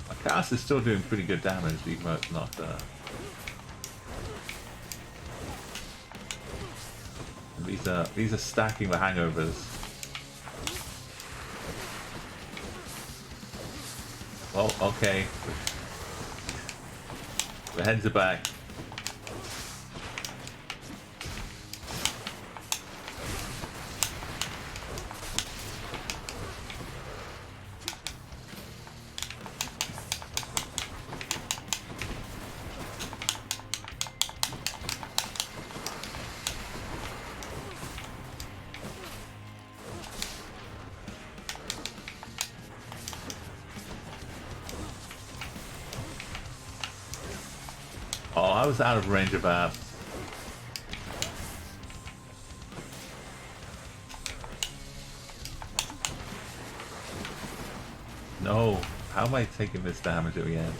My cast is still doing pretty good damage, even though it's not. These are stacking the hangovers. Well, okay. The heads are back. Oh, I was out of range of that. No, how am I taking this damage at the end?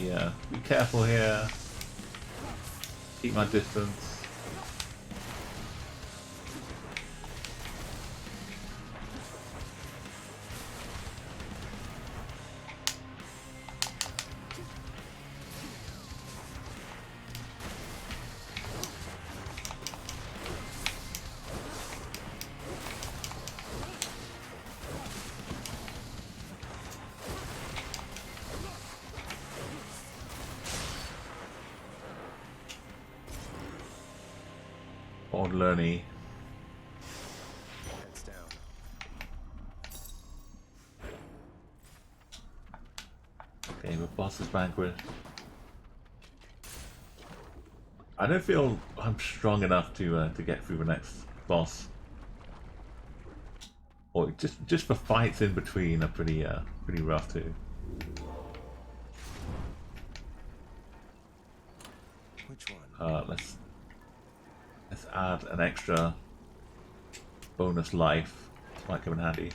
Be careful here. Keep my distance. Old Learny. Heads down. Game of Boss's Banquet. I don't feel I'm strong enough to get through the next boss. Or just the fights in between are pretty rough too. Which one? Let's add an extra bonus life. This might come in handy.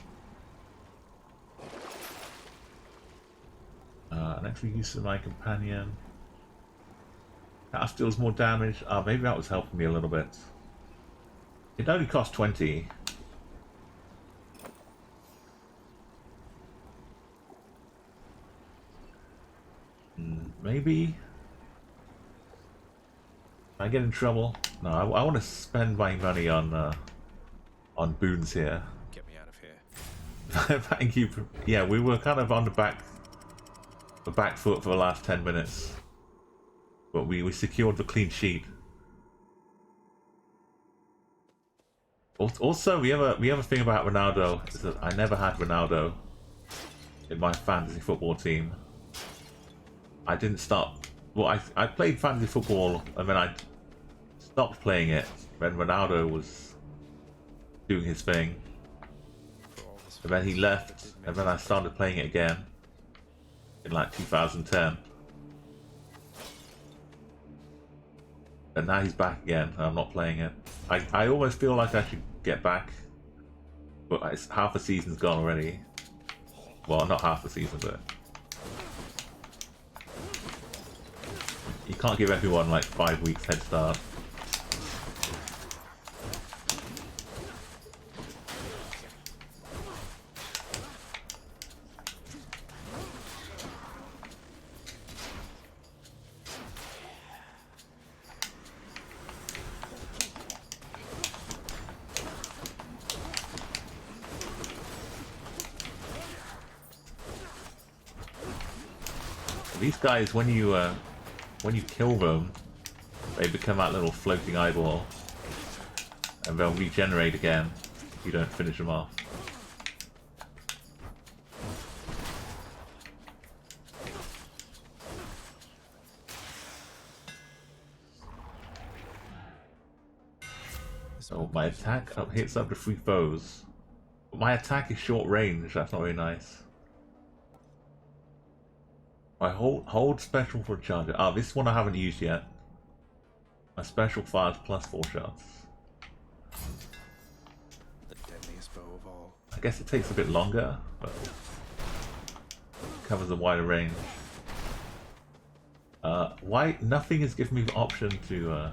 An extra use of my companion. That deals more damage. Maybe that was helping me a little bit. It only cost 20. Maybe. I get in trouble. No, I want to spend my money on boons here. Get me out of here. Thank you. Yeah, we were kind of on the back foot for the last 10 minutes, but we secured the clean sheet. Also, we have a thing about Ronaldo is that I never had Ronaldo in my fantasy football team. I didn't start. Well, I played fantasy football and then I stopped playing it when Ronaldo was doing his thing. And then he left, and then I started playing it again in like 2010. And now he's back again, and I'm not playing it. I almost feel like I should get back, but half the season's gone already. Well, not half the season, but you can't give everyone like 5 weeks head start. These guys, when you kill them, they become that little floating eyeball, and they'll regenerate again if you don't finish them off. So my attack hits up to 3 foes, but my attack is short range. That's not very nice. I hold special for a charger. This one I haven't used yet. My special fires plus 4 shots. The deadliest bow of all. I guess it takes a bit longer, but covers a wider range. Why nothing is giving me the option to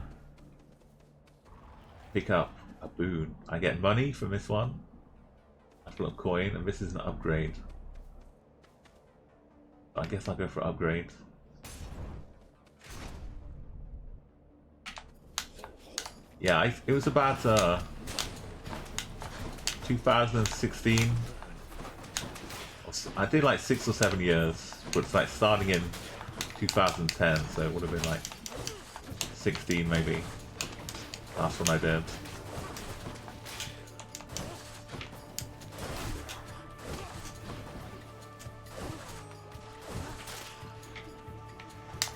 pick up a boon? I get money from this one. That's a little coin, and this is an upgrade. I guess I'll go for upgrade. Yeah, it was about 2016. I did like 6 or 7 years, but it's like starting in 2010, so it would have been like 16 maybe. Last one I did.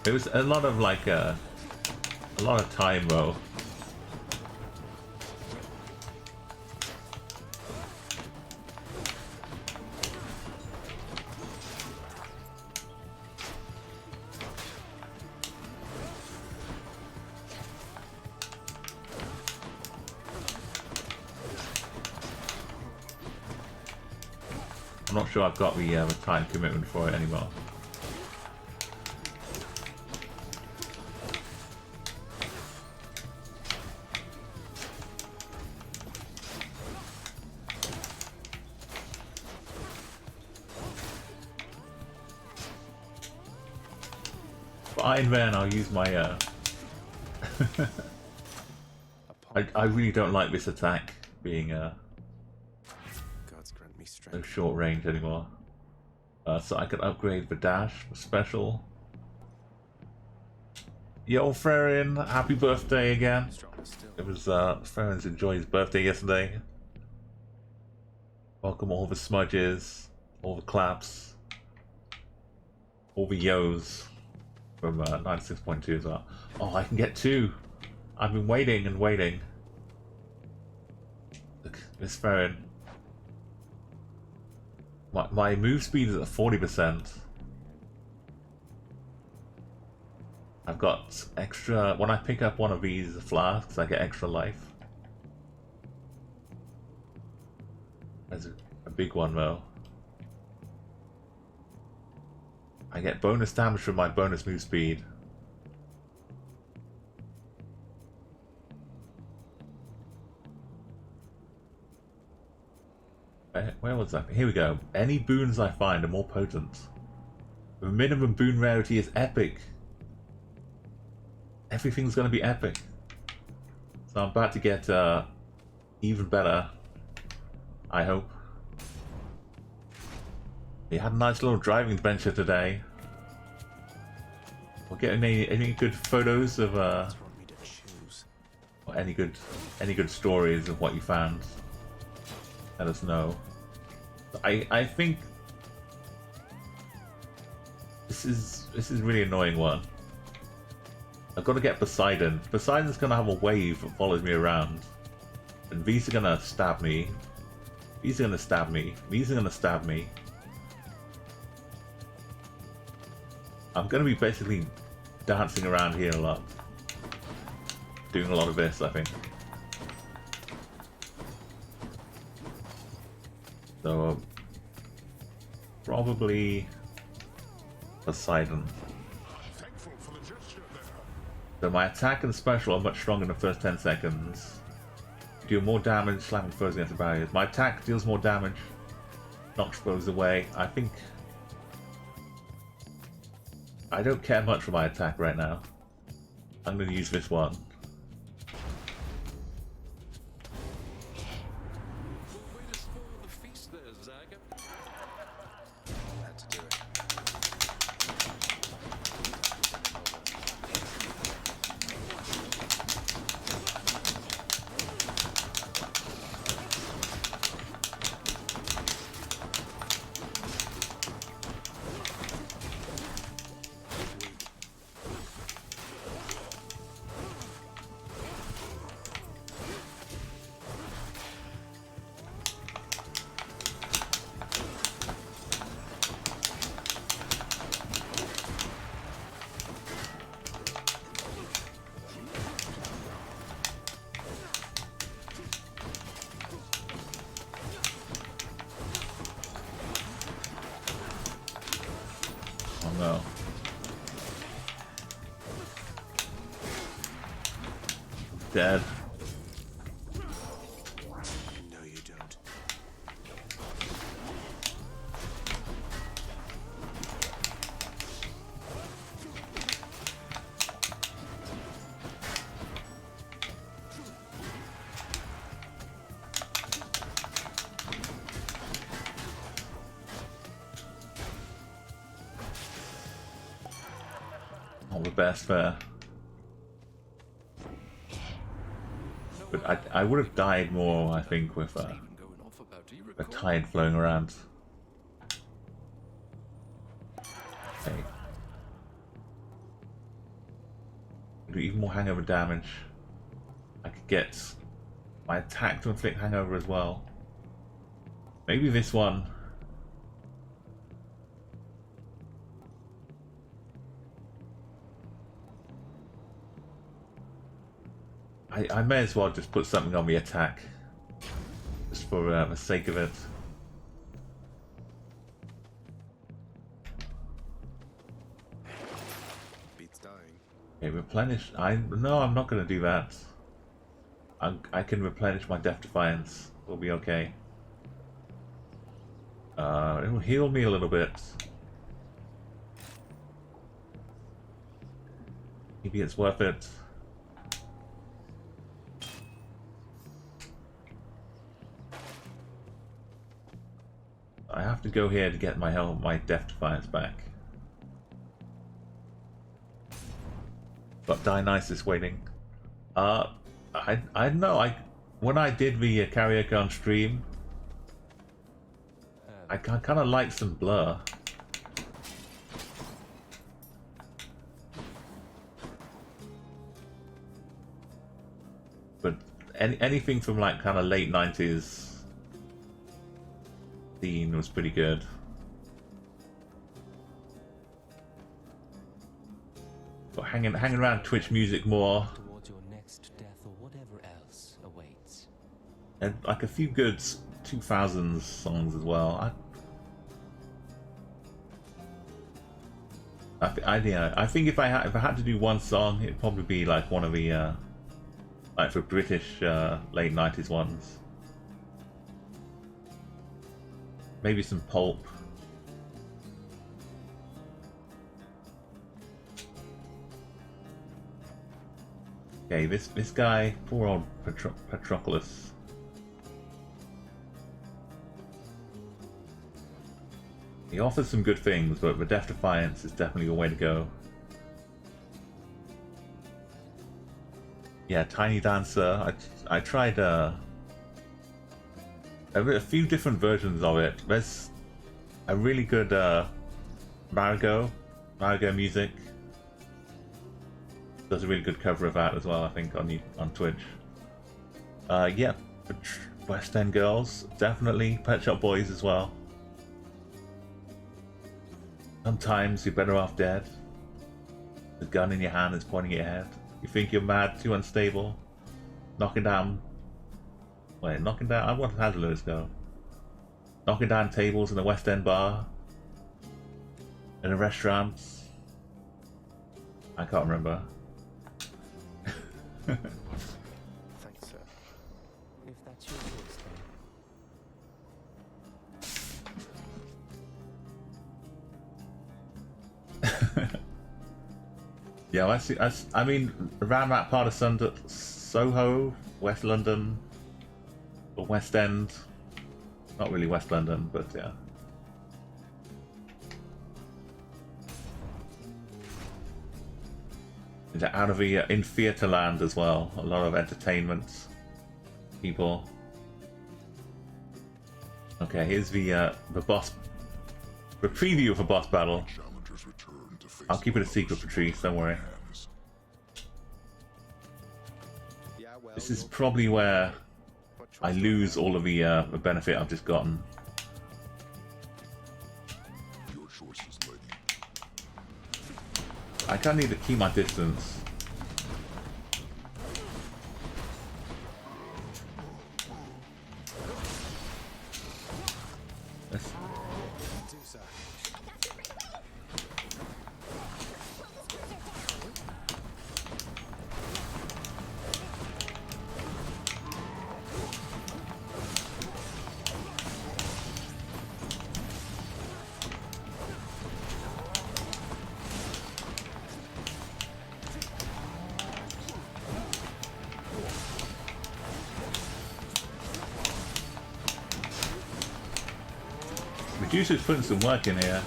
It was a lot of like a lot of time though. I'm not sure I've got the time commitment for it anymore. Fine then, I'll use my I really don't like this attack being Gods grant me so strength. short range anymore. So I could upgrade the dash for special. Yo, Farron, happy birthday again. Stronger still. It was Farron's enjoyed his birthday yesterday. Welcome all the smudges, all the claps, all the yos from 96.2 as well. Oh, I can get 2. I've been waiting and waiting. Look, Miss Farron. My move speed is at 40%. I've got extra... When I pick up one of these flasks, I get extra life. There's a big one though. I get bonus damage from my bonus move speed. Where was that? Here we go. Any boons I find are more potent. The minimum boon rarity is epic. Everything's gonna be epic. So I'm about to get even better. I hope. We had a nice little driving adventure today. We'll get any good photos of Gods want me to choose. or any good stories of what you found. Let us know. I think this is really annoying one. I've got to get Poseidon. Poseidon's gonna have a wave that follows me around. And these are gonna stab me. These are gonna stab me. These are gonna stab me. I'm gonna be basically dancing around here a lot. Doing a lot of this, I think. So, probably Poseidon. Thankful for the gesture there. So my attack and special are much stronger in the first 10 seconds. Deal more damage slamming foes against the barriers. My attack deals more damage, knocks foes away. I think... I don't care much for my attack right now. I'm going to use this one. Way to spoil the feast there, Zaga. Had to do it. Oh no. Dead. No, you don't. Not the best there. But I would have died more, I think, with Even going off about you, a recall? tide flowing around. Okay. Do even more hangover damage. I could get my attack to inflict hangover as well. Maybe this one. I may as well just put something on the attack. Just for the sake of it. Beats dying. Okay, replenish. No, I'm not going to do that. I can replenish my Death Defiance. We'll be okay. It will heal me a little bit. Maybe it's worth it. I have to go here to get my Death Defiance back. Got Dionysus waiting. I don't know. When I did the karaoke on stream, I kind of like some Blur. But anything from like kind of late 90s scene was pretty good. But hanging around Twitch music more. Towards your next death or whatever else awaits. And like a few good 2000s songs as well. I think if I had to do one song, it'd probably be like one of the like for British late 90s ones. Maybe some Pulp. Okay, this guy, poor old Patroclus. He offers some good things, but the Death Defiance is definitely the way to go. Yeah, Tiny Dancer. I tried a few different versions of it. There's a really good Marigo music. Does a really good cover of that as well, I think, on Twitch. Yeah, West End Girls, definitely. Pet Shop Boys as well. Sometimes you're better off dead. The gun in your hand is pointing at your head. You think you're mad, too unstable. Knocking down. Wait, knocking down. I want how does Lewis go? Knocking down tables in a West End bar. In a restaurant. I can't remember. Thanks, sir. If that's your choice, then. Yeah, I mean, around that part of Soho, West London, or West End. Not really West London, but yeah. Out of the in theatre land as well, a lot of entertainment people. Okay, here's the boss, the preview of a boss battle. I'll keep it a secret, Patrice. Don't worry. This is probably where I lose all of the benefit I've just gotten. I kind of need to keep my distance. Reducer's putting some work in here.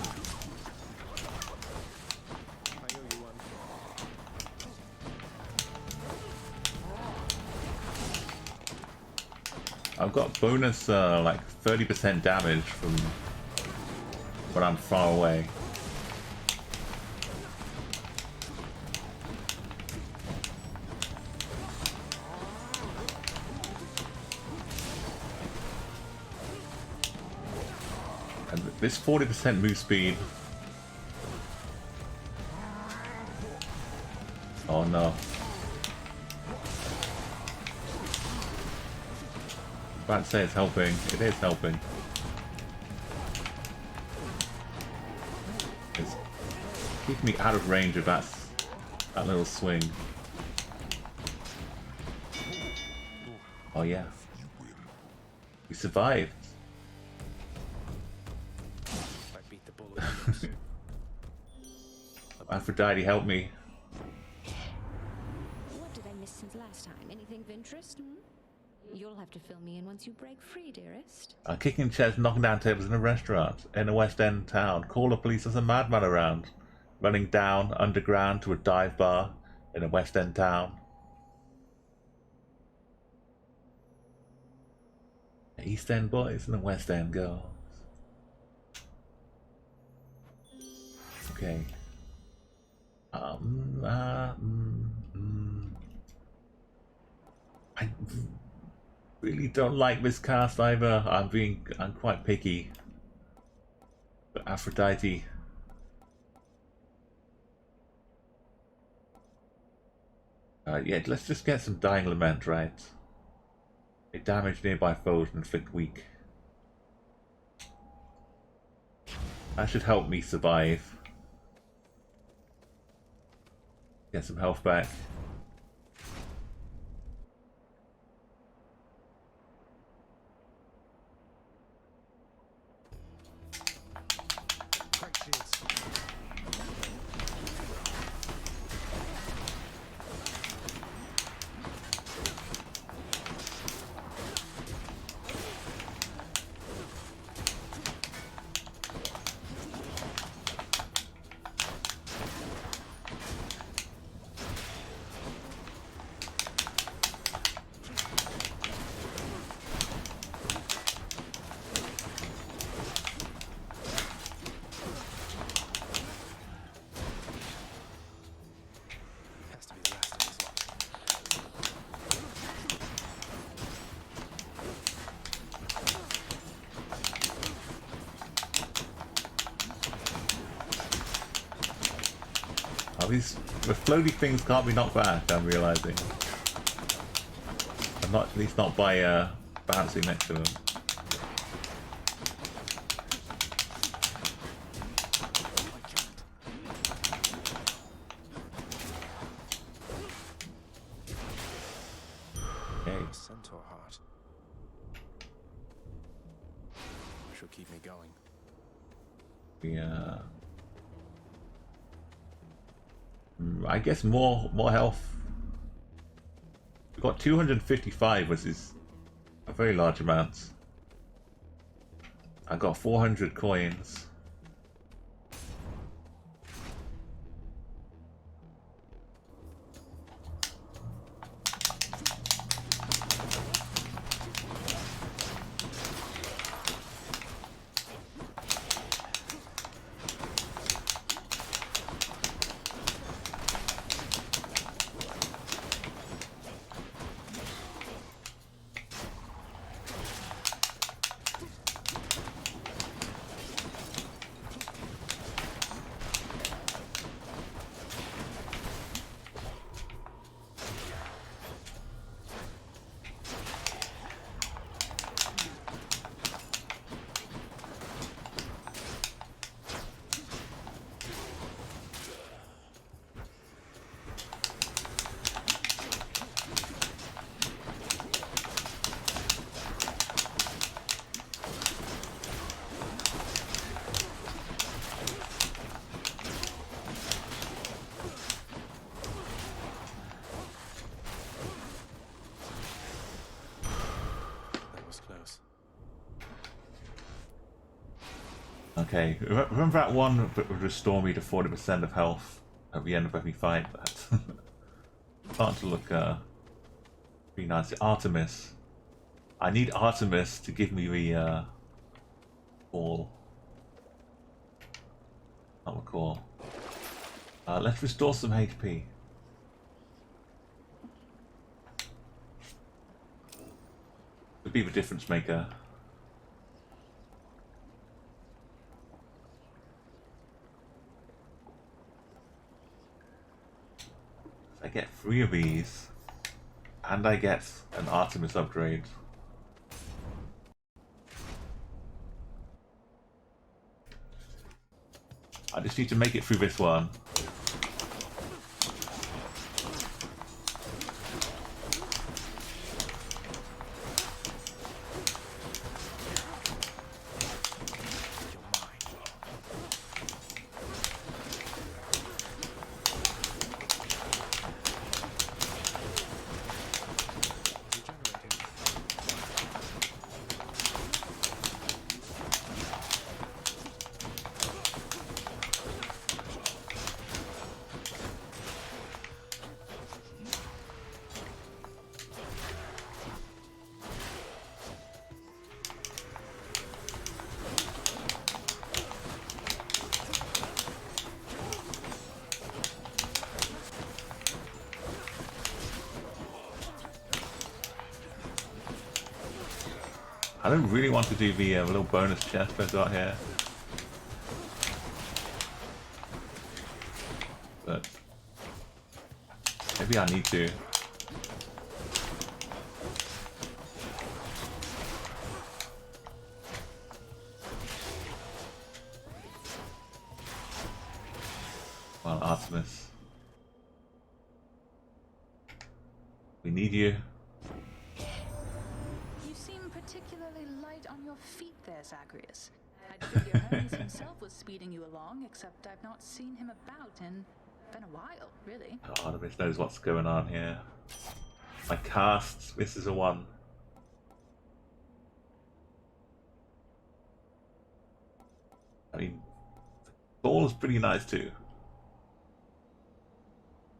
I've got bonus like 30% damage from when I'm far away. And this 40% move speed. Oh no. I'm about to say it's helping. It is helping. It's keeping me out of range of that little swing. Oh yeah. We survived. I beat the bullet. Aphrodite, help me. since last time. Anything of interest? You'll have to fill me in once you break free, dearest. Kicking chairs, knocking down tables in a restaurant in a West End town. Call the police, there's a madman around. Running down underground to a dive bar in a West End town. East End boys and the West End girls. Okay. I really don't like this cast either. I'm quite picky. But Aphrodite. Yeah, let's just get some Dying Lament, right? They damage nearby foes and inflict weak. That should help me survive. Get some health back. Great shields. Has to be the last of his lot. Oh, the floaty things can't be knocked back, I'm realizing. I'm not, at least not by bouncing next to them. Okay. Centaur heart. Should keep me going. Yeah. I guess more health. We've got 255, which is a very large amount. I got 400 coins. That was close. Okay, remember that one that would restore me to 40% of health at the end of every fight? That's starting to look pretty nice. Artemis. I need Artemis to give me the ball. Not recall. Let's restore some HP. Could be the difference maker. I get 3 of these, and I get an Artemis upgrade. I just need to make it through this one. I don't really want to do the little bonus chest I've got here. But maybe I need to. Well, Artemis. We need you. You seem particularly light on your feet there, Zagreus. I'd figure Hermes himself was speeding you along, except I've not seen him about in been a while, really. Oh, Artemis knows what's going on here. My casts, this is a 1. I mean, Thor is pretty nice too.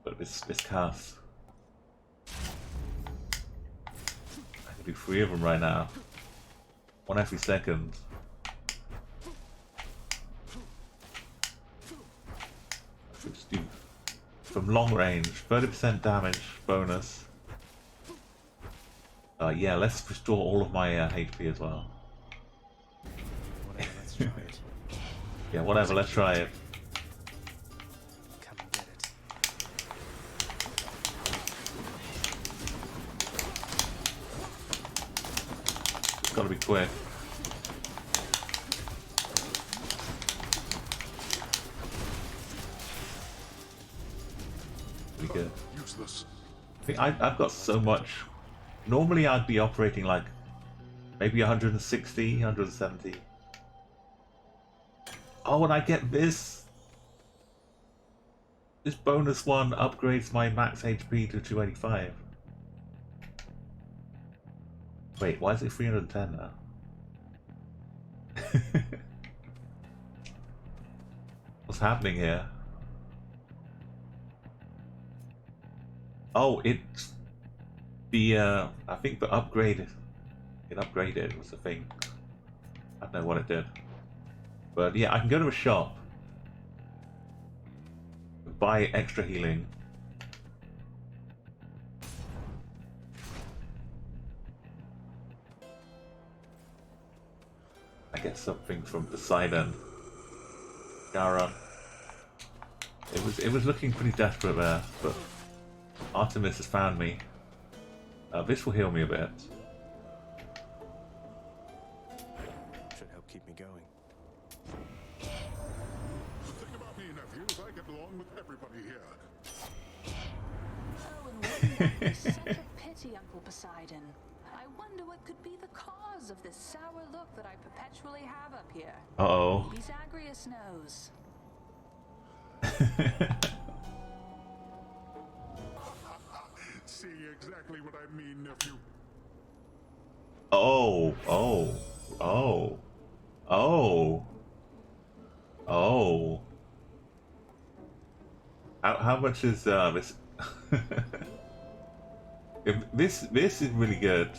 But this cast, I can do 3 of them right now. 1 every second. Let's do from long range, 30% damage bonus. Yeah, let's restore all of my HP as well. Whatever, let's try it. Yeah, whatever, let's try it. Come and get it. It's gotta be quick. Pretty good. Useless. I think I've got so much. Normally I'd be operating like maybe 160, 170. Oh, and I get this. This bonus one upgrades my max HP to 285. Wait, why is it 310 now? What's happening here? Oh, it's the I think the upgrade. It upgraded was the thing. I don't know what it did, but yeah, I can go to a shop, buy extra healing. I get something from Poseidon. Garon. It was looking pretty desperate there, but Artemis has found me. This will heal me a bit. Should help keep me going. The thing about me, nephew, is I get along with everybody here. Oh, and wouldn't that be such a pity, Uncle Poseidon? I wonder what could be the cause of this sour look that I perpetually have up here. Uh-oh. Maybe Zagreus knows. See exactly what I mean, nephew. Oh, oh, oh, oh, oh. How much is this? This is really good.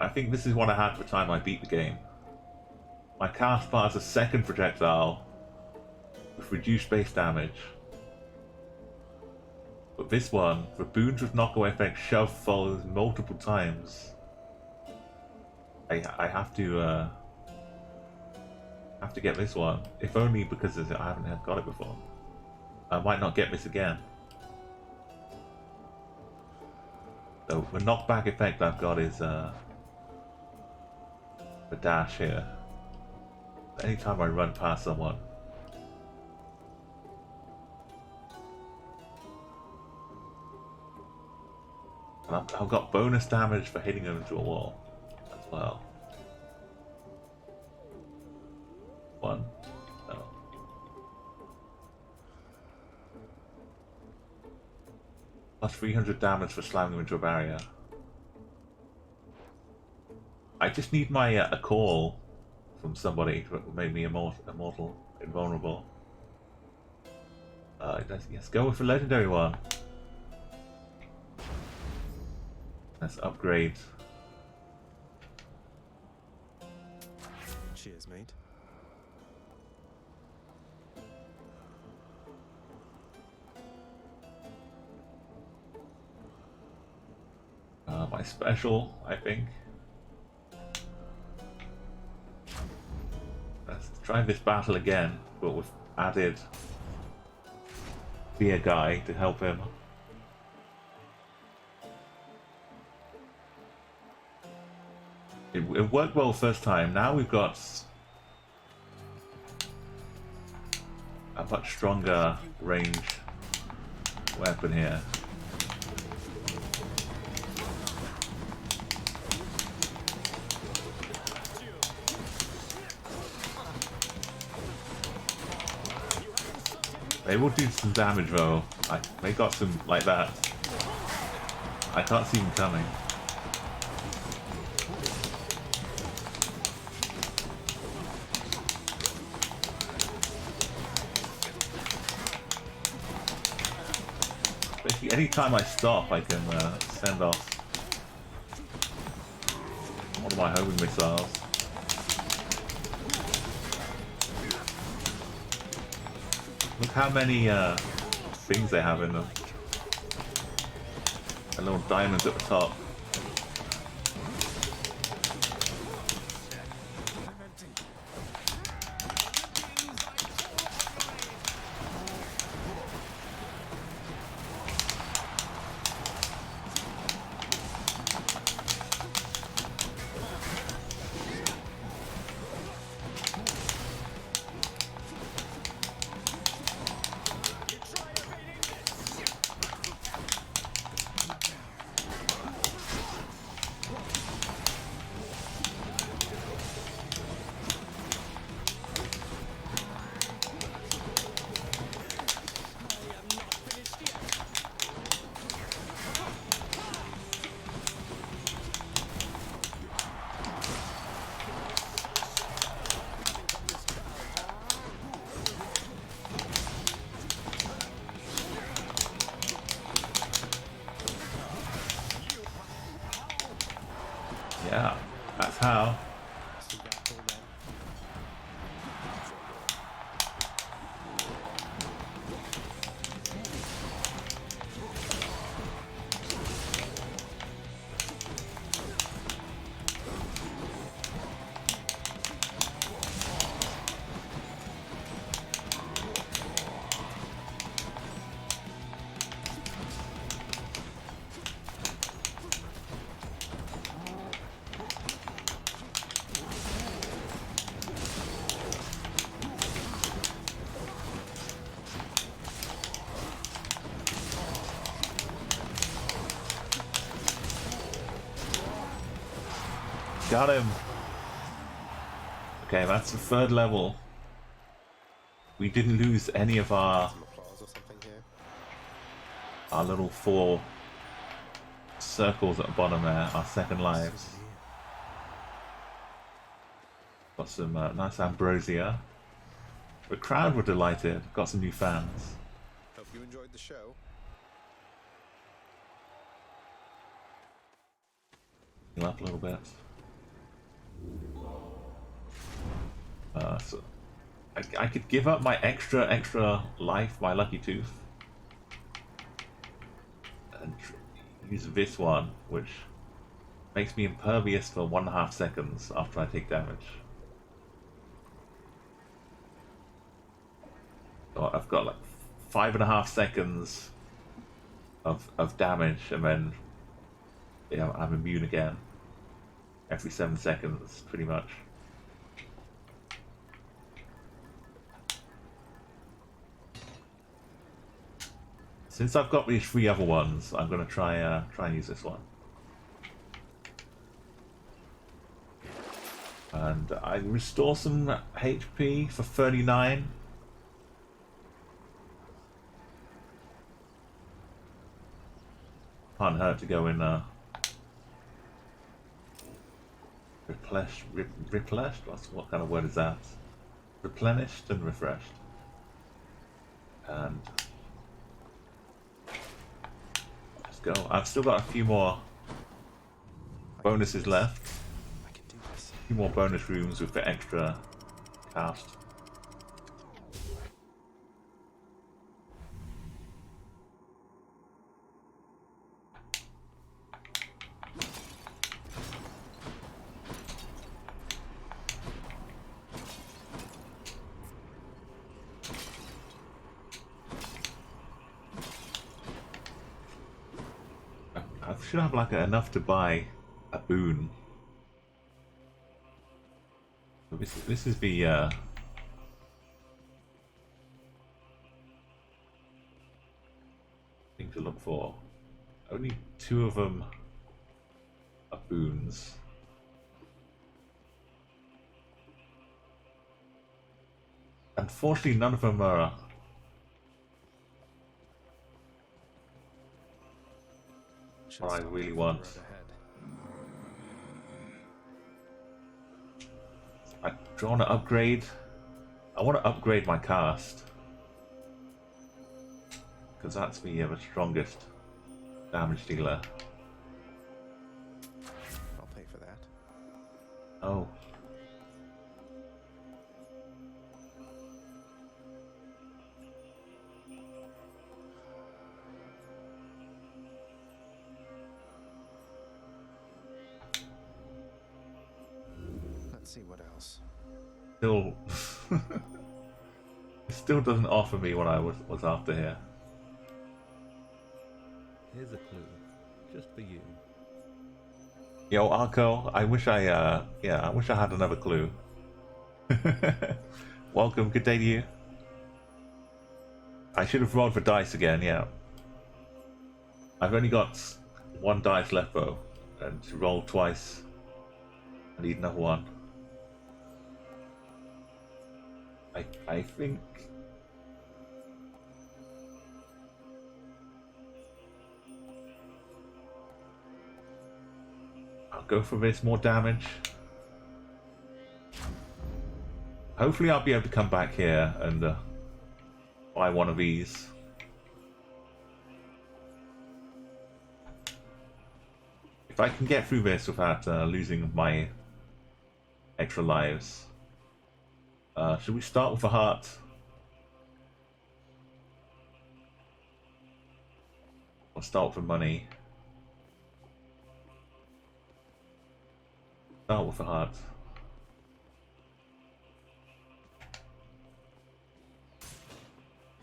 I think this is what I had for the time I beat the game. My cast fires a second projectile with reduced base damage. But this one, the boons with knockaway effect shove follows multiple times. I have to get this one, if only because I haven't got it before. I might not get this again. So the knockback effect I've got is the dash here. Anytime I run past someone. And I've got bonus damage for hitting them into a wall as well. 1. No. Plus 300 damage for slamming them into a barrier. I just need my a call from somebody who made me immortal, invulnerable. Let's go with the legendary one. Let's upgrade. Cheers, mate. My my special, I think. Let's try this battle again, but with added Fear Guy to help him. It worked well first time. Now we've got a much stronger range weapon here. They will do some damage though. They got some like that. I can't see them coming. Basically, anytime I stop, I can send off one of my homing missiles. Look how many things they have in them. And little diamonds at the top. Yeah, that's how. Got him. Okay, that's the third level. We didn't lose any of our little 4 circles at the bottom there, our second lives. Got some nice ambrosia. The crowd were delighted. Got some new fans. Hope you enjoyed the show. Heal up a little bit. So I could give up my extra life, my lucky tooth, and use this one, which makes me impervious for 1.5 seconds after I take damage. So I've got like 5.5 seconds of damage, and then I'm immune again every 7 seconds, pretty much. Since I've got these 3 other ones, I'm gonna try and use this one. And I restore some HP for 39. Can't hurt to go in replenished? What kind of word is that? Replenished and refreshed. And let's go. I've still got a few more bonuses left. I can do this. A few more bonus rooms with the extra cast. should have like enough to buy a boon. This is the thing to look for. Only 2 of them are boons. Unfortunately, none of them are what I really want. I want to upgrade. I want to upgrade my cast because that's the strongest damage dealer. I'll pay for that. Oh. Let's see what else. Still, it still doesn't offer me what I was after here. Here's a clue, just for you. Yo, Arco, I wish I wish I had another clue. Welcome, good day to you. I should have rolled for dice again, yeah. I've only got 1 dice left though, and to roll twice, I need another one. I think I'll go for this, more damage. Hopefully I'll be able to come back here and buy one of these. If I can get through this without losing my extra lives. Should we start with a heart? Or start with money? Start with a heart.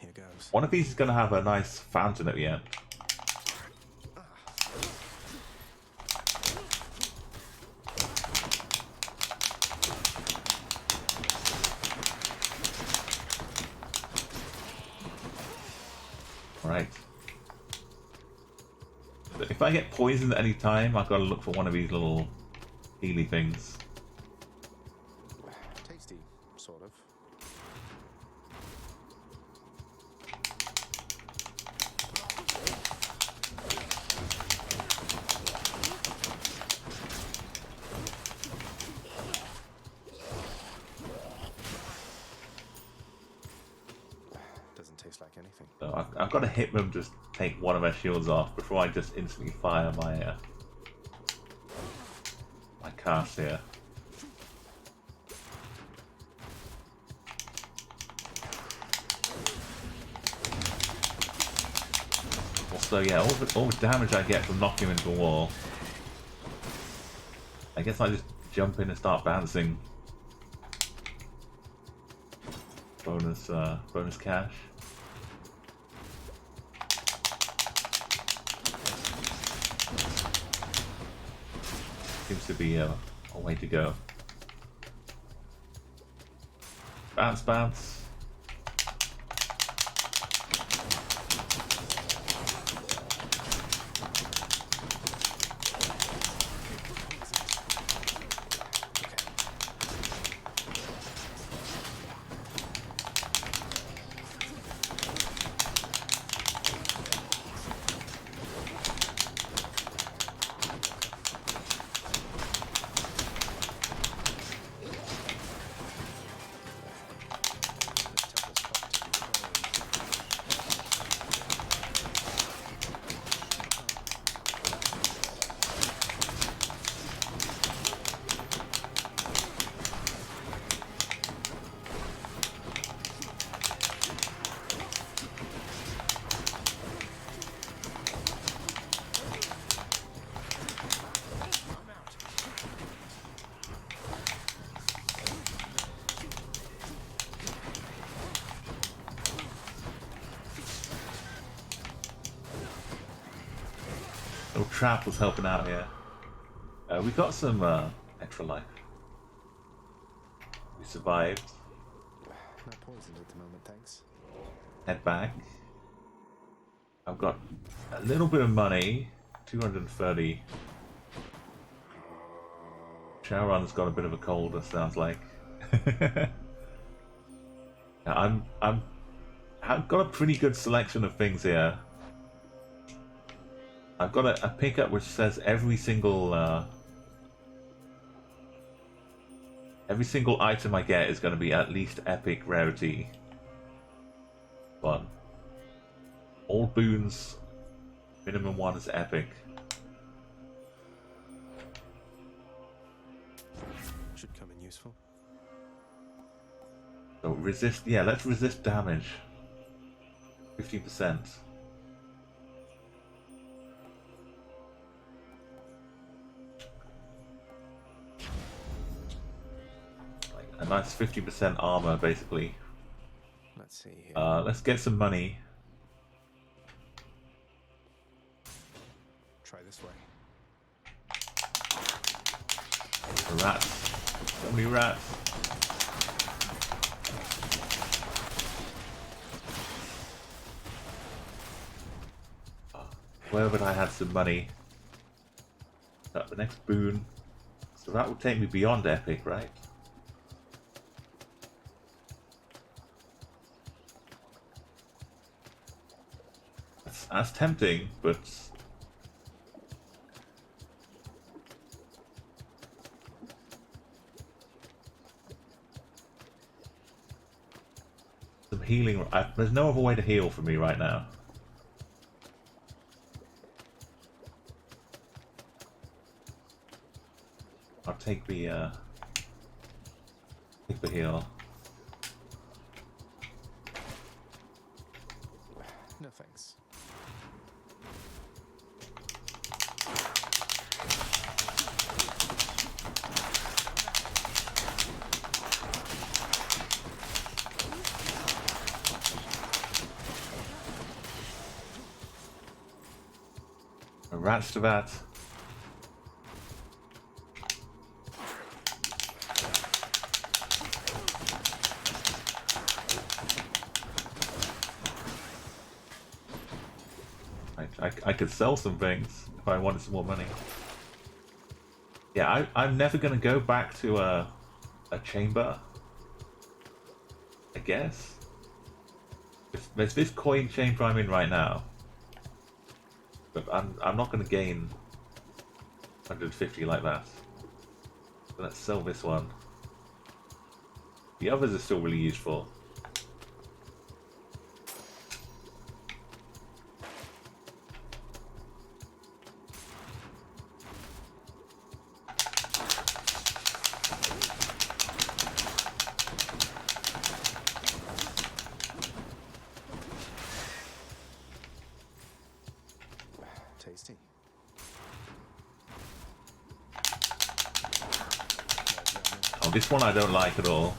Here goes. One of these is going to have a nice fountain at the end. Right. If I get poisoned at any time, I've got to look for one of these little healy things. Tasty, sort of. Doesn't taste like anything. So I've got to hit them, just take one of their shields off before I just instantly fire my my cast here. Also, yeah, all the damage I get from knocking him into a wall. I guess I just jump in and start bouncing. Bonus cash. Seems to be a way to go. Bounce, bounce. Little trap was helping out here. We got some extra life. We survived. Not poisoned at the moment, thanks. Head back. I've got a little bit of money. 230. Sharon's got a bit of a cold, it sounds like. I've got a pretty good selection of things here. I've got a pickup which says every single item I get is going to be at least epic rarity. One. All boons, minimum one is epic. Should come in useful. So resist, yeah, let's resist damage. 15%. Like a nice 50% armor, basically. Let's see here. Let's get some money. Try this way. Rats. So many rats. Where would I have some money? The next boon. So that would take me beyond epic, right? That's tempting, but some healing. There's no other way to heal for me right now. I'll take the heal. No thanks. Rats to that. I could sell some things if I wanted some more money. Yeah, I'm never gonna go back to a chamber. I guess. There's this coin chamber I'm in right now. But I'm not gonna gain 150 like that. So let's sell this one. The others are still really useful. Tasty. Oh, this one I don't like at all.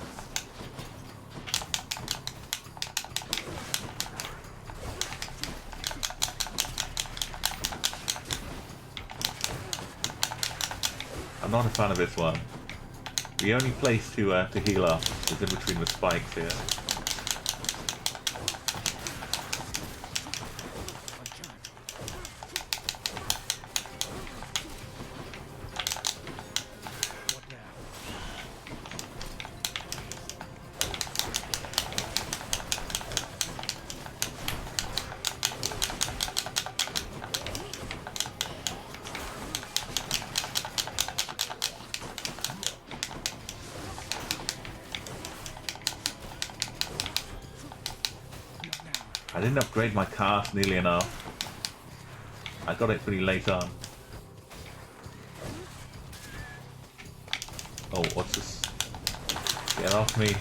I'm not a fan of this one. The only place to heal up is in between the spikes here. I didn't upgrade my cast nearly enough. I got it pretty late on. Oh, what's this? Get off me.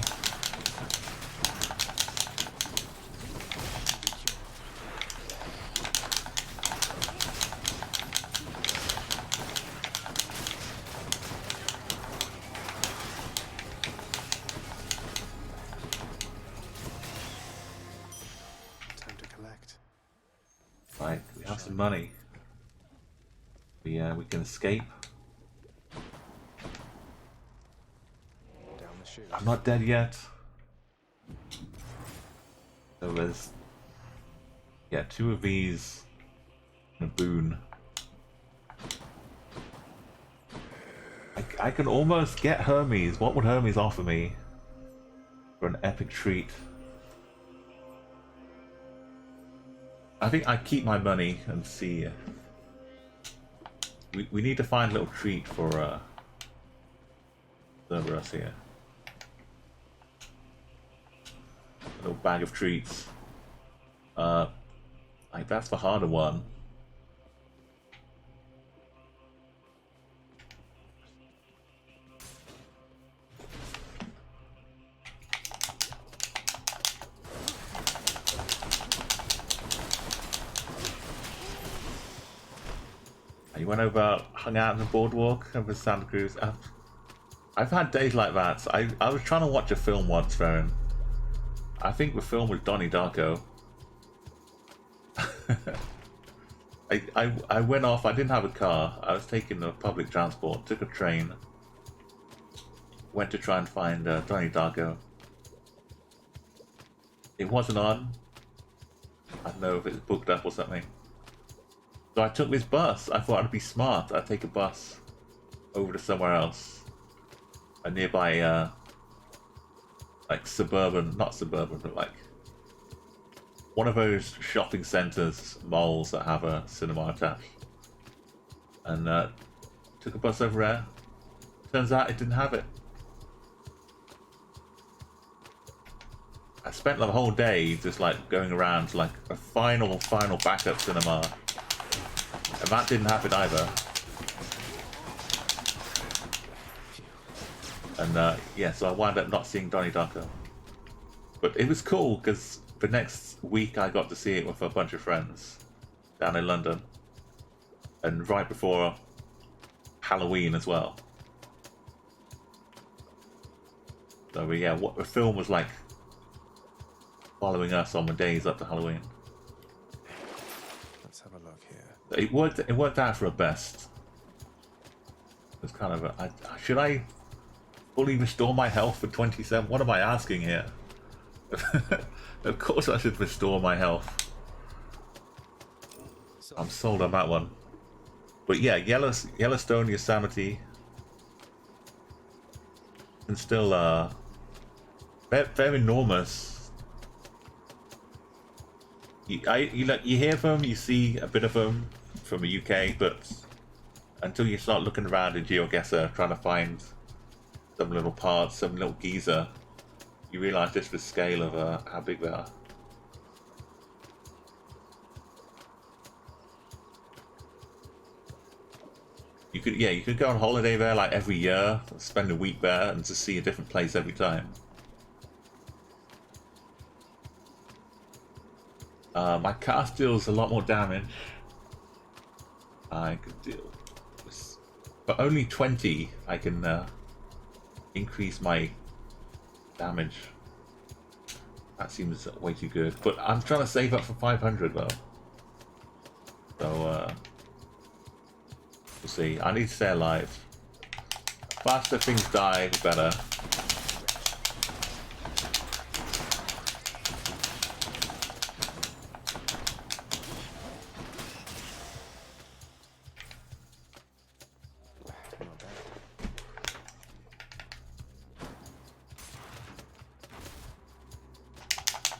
Time to collect. Right, we have some money. Yeah, we can escape. Down the chute. I'm not dead yet. So there's, yeah, 2 of these and a boon. I can almost get Hermes. What would Hermes offer me for an epic treat? I think I keep my money and see. We need to find a little treat for Cerberus here. A little bag of treats. Like that's the harder one. You went over, hung out on the boardwalk over Santa Cruz. I've had days like that. So I was trying to watch a film once, Farron. I think the film was Donnie Darko. I went off. I didn't have a car. I was taking the public transport. Took a train. Went to try and find Donnie Darko. It wasn't on. I don't know if it was booked up or something. So I took this bus. I thought I'd be smart. I'd take a bus over to somewhere else. A nearby, like suburban, not suburban, but like one of those shopping centres, malls that have a cinema attached. And took a bus over there. Turns out it didn't have it. I spent the whole day just like going around to like a final backup cinema. And that didn't happen either. And yeah, so I wound up not seeing Donnie Darko. But it was cool because the next week I got to see it with a bunch of friends down in London. And right before Halloween as well. So yeah, what the film was like following us on the days up to Halloween. Let's have a look here. It worked out for the best. It was kind of should I fully restore my health for 27? What am I asking here? Of course I should restore my health. I'm sold on that one. But yeah, Yellowstone Yosemite. And still they're enormous. You hear them, you see a bit of them from the UK, but until you start looking around in GeoGuessr trying to find some little parts, some little geezer, you realise just the scale of how big they are. You could go on holiday there like every year, spend a week there, and just see a different place every time. My cast deals a lot more damage. I could deal with, but only 20. I can increase my damage. That seems way too good. But I'm trying to save up for 500 though. So we'll see. I need to stay alive. The faster things die, the better.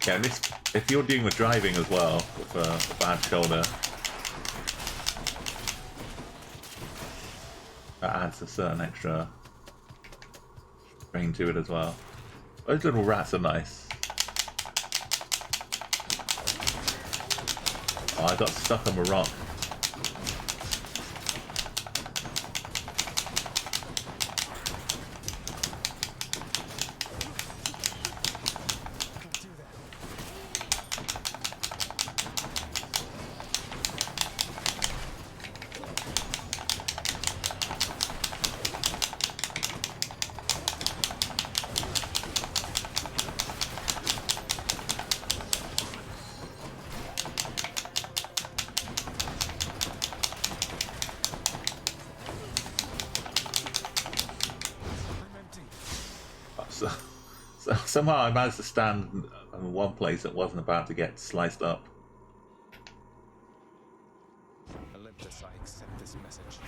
Yeah, and this, if you're doing the driving as well with a bad shoulder, that adds a certain extra strain to it as well. Those little rats are nice. Oh, I got stuck on a rock. So somehow I managed to stand in one place that wasn't about to get sliced up. Olympus, I accept this message.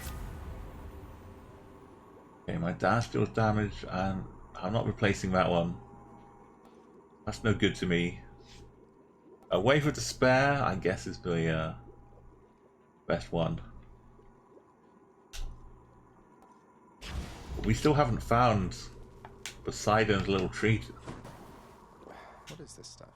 Okay, my dash deals damage, and I'm not replacing that one. That's no good to me. A Wave of Despair, I guess, is the best one. But we still haven't found Poseidon's little treat. What is this stuff?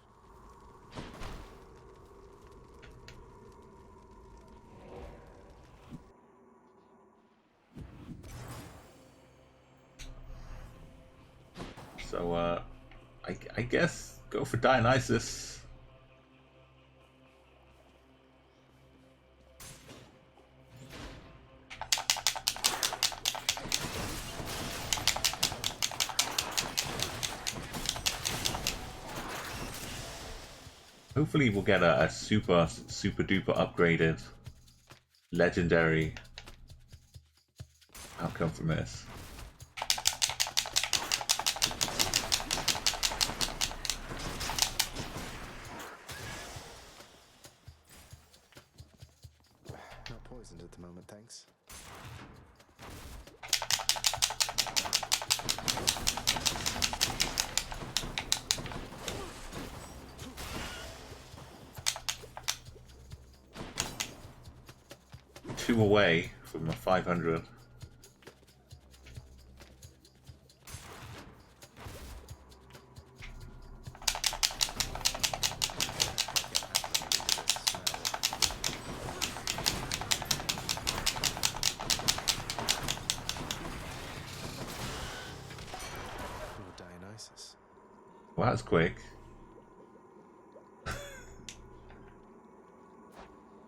So, I guess go for Dionysus. Hopefully we'll get a super duper upgraded legendary outcome from this. Not poisoned at the moment, thanks. Two away from a 500. Dionysus. Well, that's quick.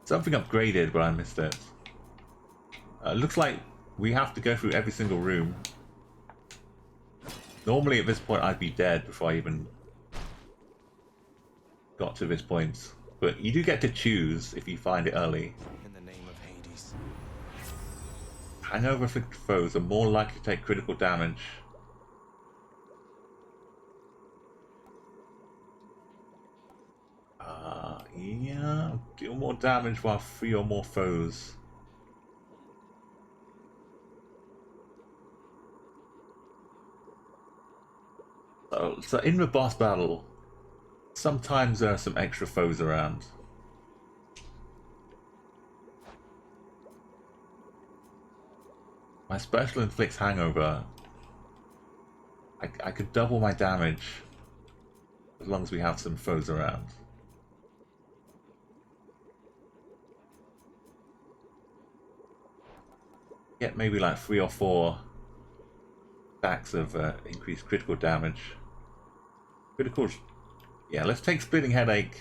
Something upgraded, but I missed it. Looks like we have to go through every single room. Normally at this point I'd be dead before I even got to this point. But you do get to choose if you find it early. In the name of Hades. Hangover afflicted foes are more likely to take critical damage. Yeah, deal more damage while 3 or more foes. So in the boss battle, sometimes there are some extra foes around. My special inflicts hangover. I could double my damage as long as we have some foes around. Get maybe like 3 or 4 stacks of increased critical damage. Criticals, yeah. Let's take Splitting Headache.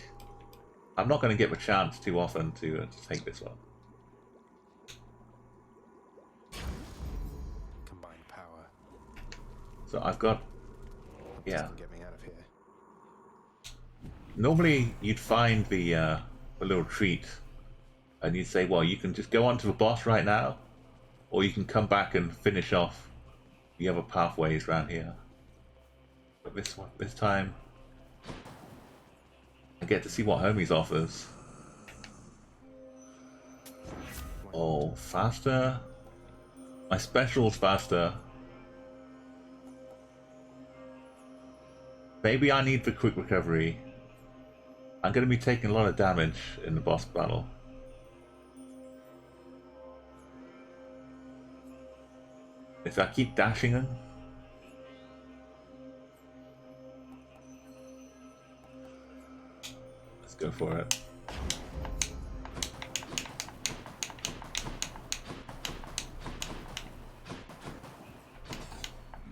I'm not going to get the chance too often to take this one. Combined power. So I've got, yeah. Get me out of here. Normally you'd find the little treat, and you'd say, well, you can just go on to the boss right now, or you can come back and finish off the other pathways around here. But this time, I get to see what Hermes offers. Oh, faster. My special's faster. Maybe I need the quick recovery. I'm going to be taking a lot of damage in the boss battle. If I keep dashing him. Let's go for it.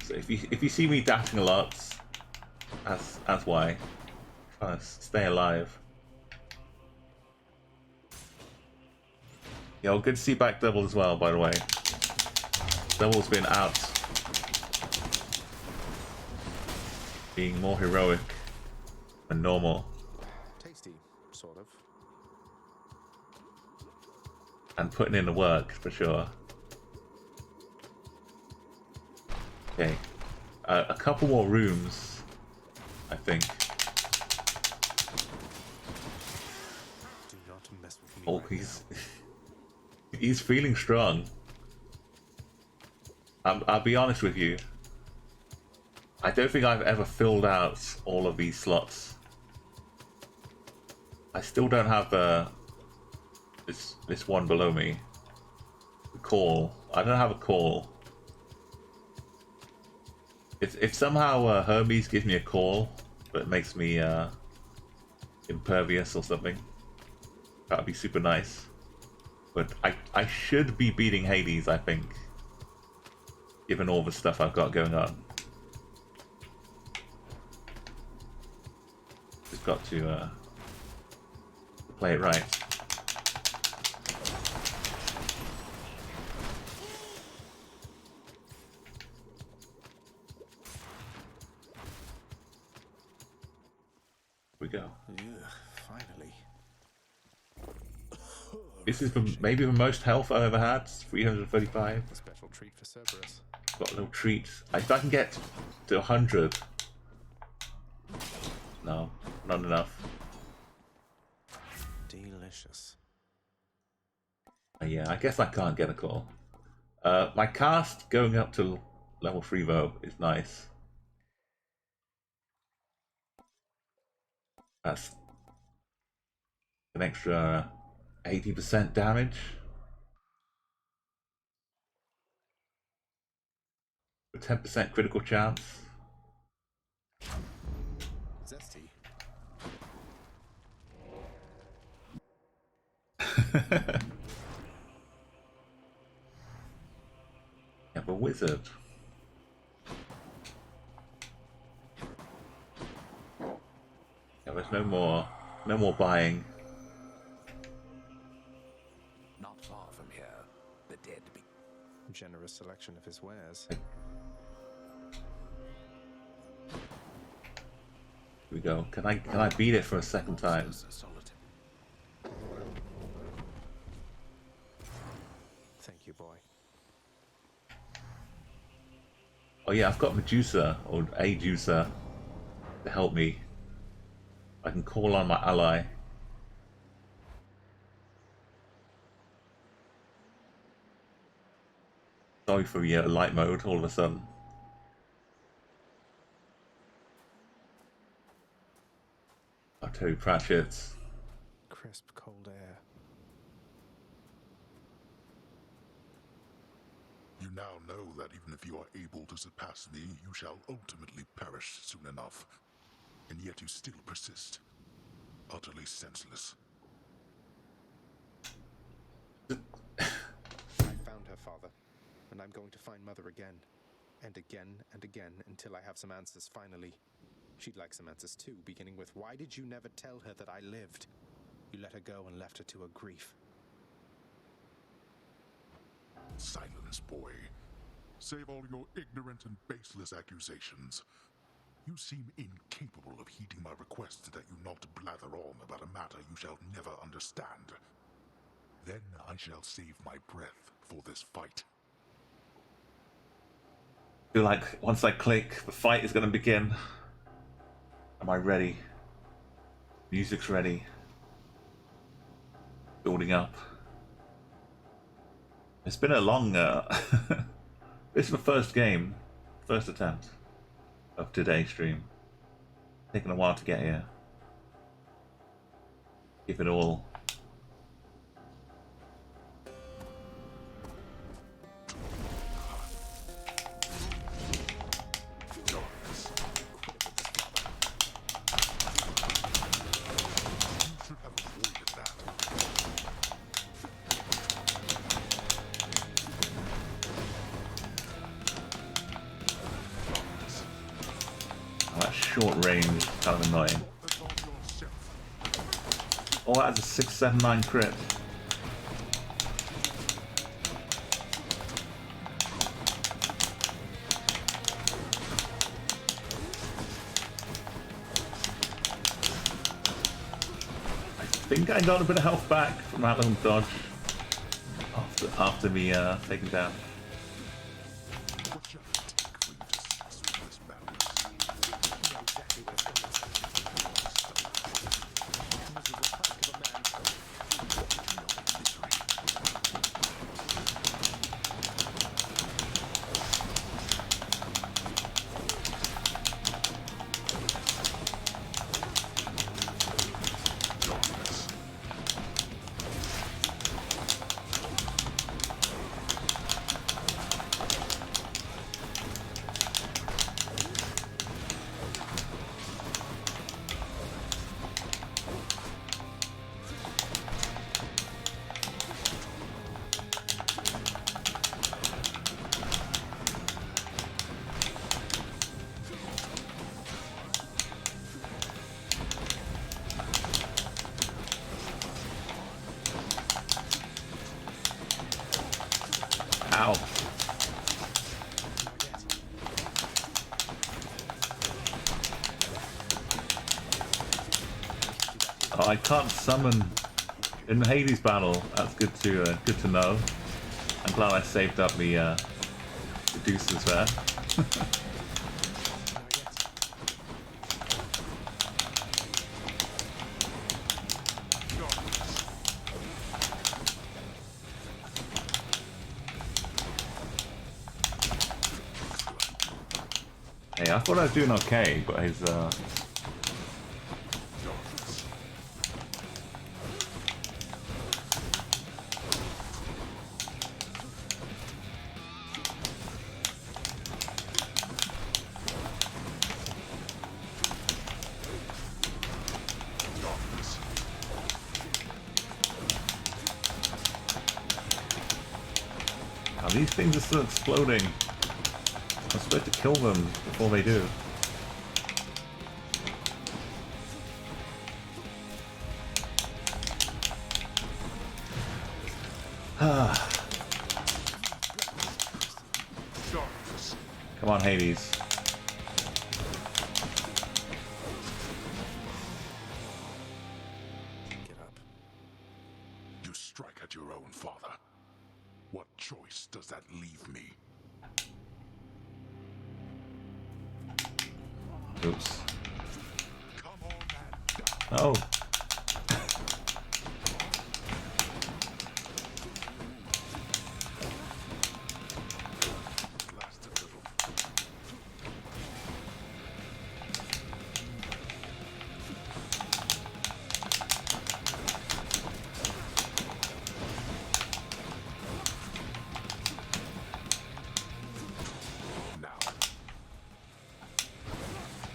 So if you see me dashing a lot, that's why. Trying to stay alive. Yo, good to see back Double as well, by the way. Double's been out. Being more heroic than normal. Tasty, sort of. And putting in the work, for sure. Okay. A couple more rooms. I think. Do not mess with me Oh, right he's now. he's feeling strong. I'll be honest with you. I don't think I've ever filled out all of these slots. I still don't have this one below me. The call. I don't have a call. If somehow Hermes gives me a call, but it makes me impervious or something, that'd be super nice. But I should be beating Hades, I think, given all the stuff I've got going on. Just got to play it right. We go. Yeah, finally. This is maybe the most health I've ever had. 335. A special treat for Cerberus. Got a little treat. If I can get to 100. No, not enough. Delicious. Yeah, I guess I can't get a call. My cast going up to level 3 though is nice. That's an extra 80% damage. A 10% critical chance. Zesty. You have a wizard. Yeah, there's no more buying. Not far from here, the dead be Generous selection of his wares. Here we go. Can I beat it for a second time? Thank you, boy. Oh yeah, I've got Medusa, or a Juicer, to help me. I can call on my ally. Sorry for the light mode all of a sudden. Artillery Pratchett's. Crisp, cold air. You now know that even if you are able to surpass me, you shall ultimately perish soon enough. And yet you still persist. Utterly senseless. I found her, Father. And I'm going to find Mother again. And again and again until I have some answers finally. She'd like some answers too, beginning with, why did you never tell her that I lived? You let her go and left her to her grief. Silence, boy. Save all your ignorant and baseless accusations. You seem incapable of heeding my request that you not blather on about a matter you shall never understand. Then I shall save my breath for this fight. I feel like once I click, the fight is going to begin. Am I ready? Music's ready. Building up. It's been a long... This is the first game, first attempt of today's stream. Taking a while to get here. Give it all. Short range, kind of annoying. Oh, that's a 679 crit. I think I got a bit of health back from that little dodge after me taking down. Ow. Oh, I can't summon in the Hades battle. That's good to know. I'm glad I saved up the deuces there. Hey, I thought I was doing okay, but his oh, these things are still exploding. I'm supposed to kill them before they do. Come on, Hades. Get up. You strike at your own father. What choice does that leave me? Oops. Come on, man. Oh. Last a little. Now.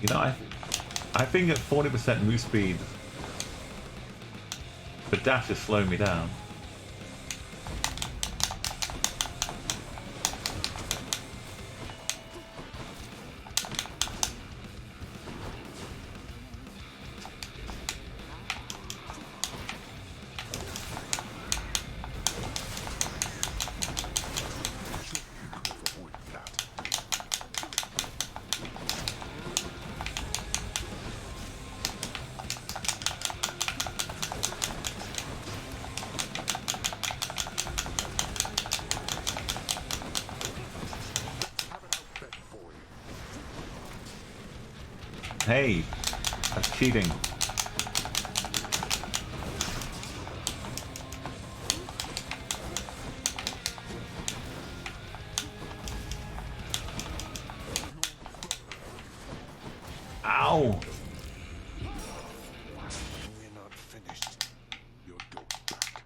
You know, I think at 40% move speed, the dash is slowing me down. Hey, that's cheating. Ow! We're not finished. You're going back.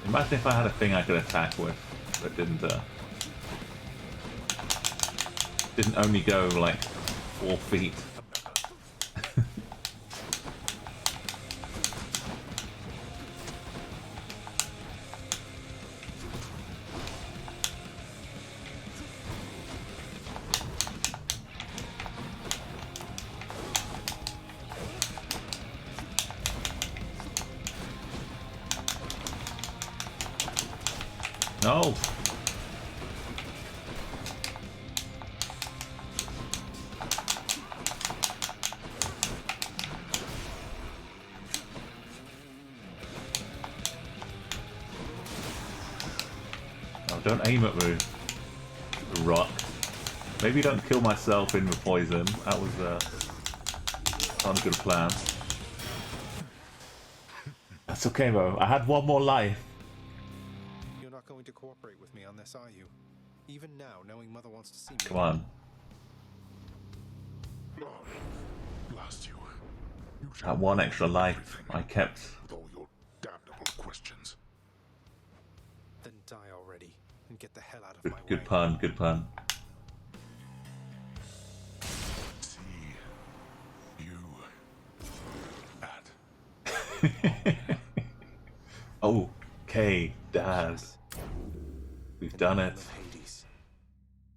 Imagine if I had a thing I could attack with that didn't only go like 4 feet. No! Oh, don't aim at me, rock. Maybe don't kill myself in the poison. That was not a good plan. That's okay though. I had one more life. You're not going to cooperate with me on this, are you? Even now, knowing Mother wants to see me. Come on. Blast you. You That one extra life I kept. with all your damnable questions. Then die already and get the hell out of Good, my way. good pun, good pun. See you at Okay, Dad. We've done it.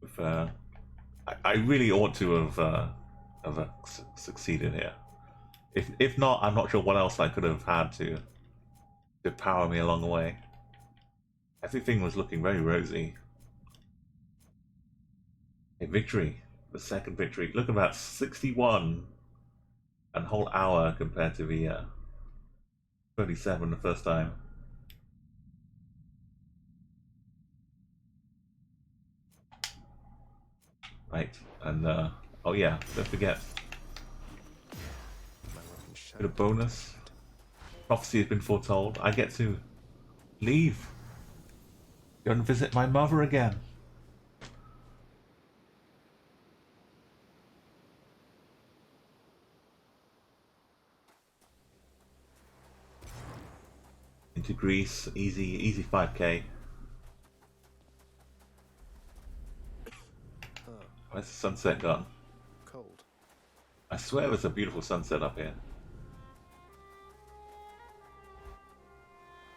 We've, I really ought to have succeeded here. If not, I'm not sure what else I could have had to power me along the way. Everything was looking very rosy. A victory, the second victory. Look at that, 61 and a whole hour compared to the 37 the first time. Right, and oh yeah, don't forget. Bit of bonus. Prophecy has been foretold. I get to leave. Go and visit my mother again. Into Greece, easy 5k. Where's the sunset gone? Cold. I swear there's a beautiful sunset up here.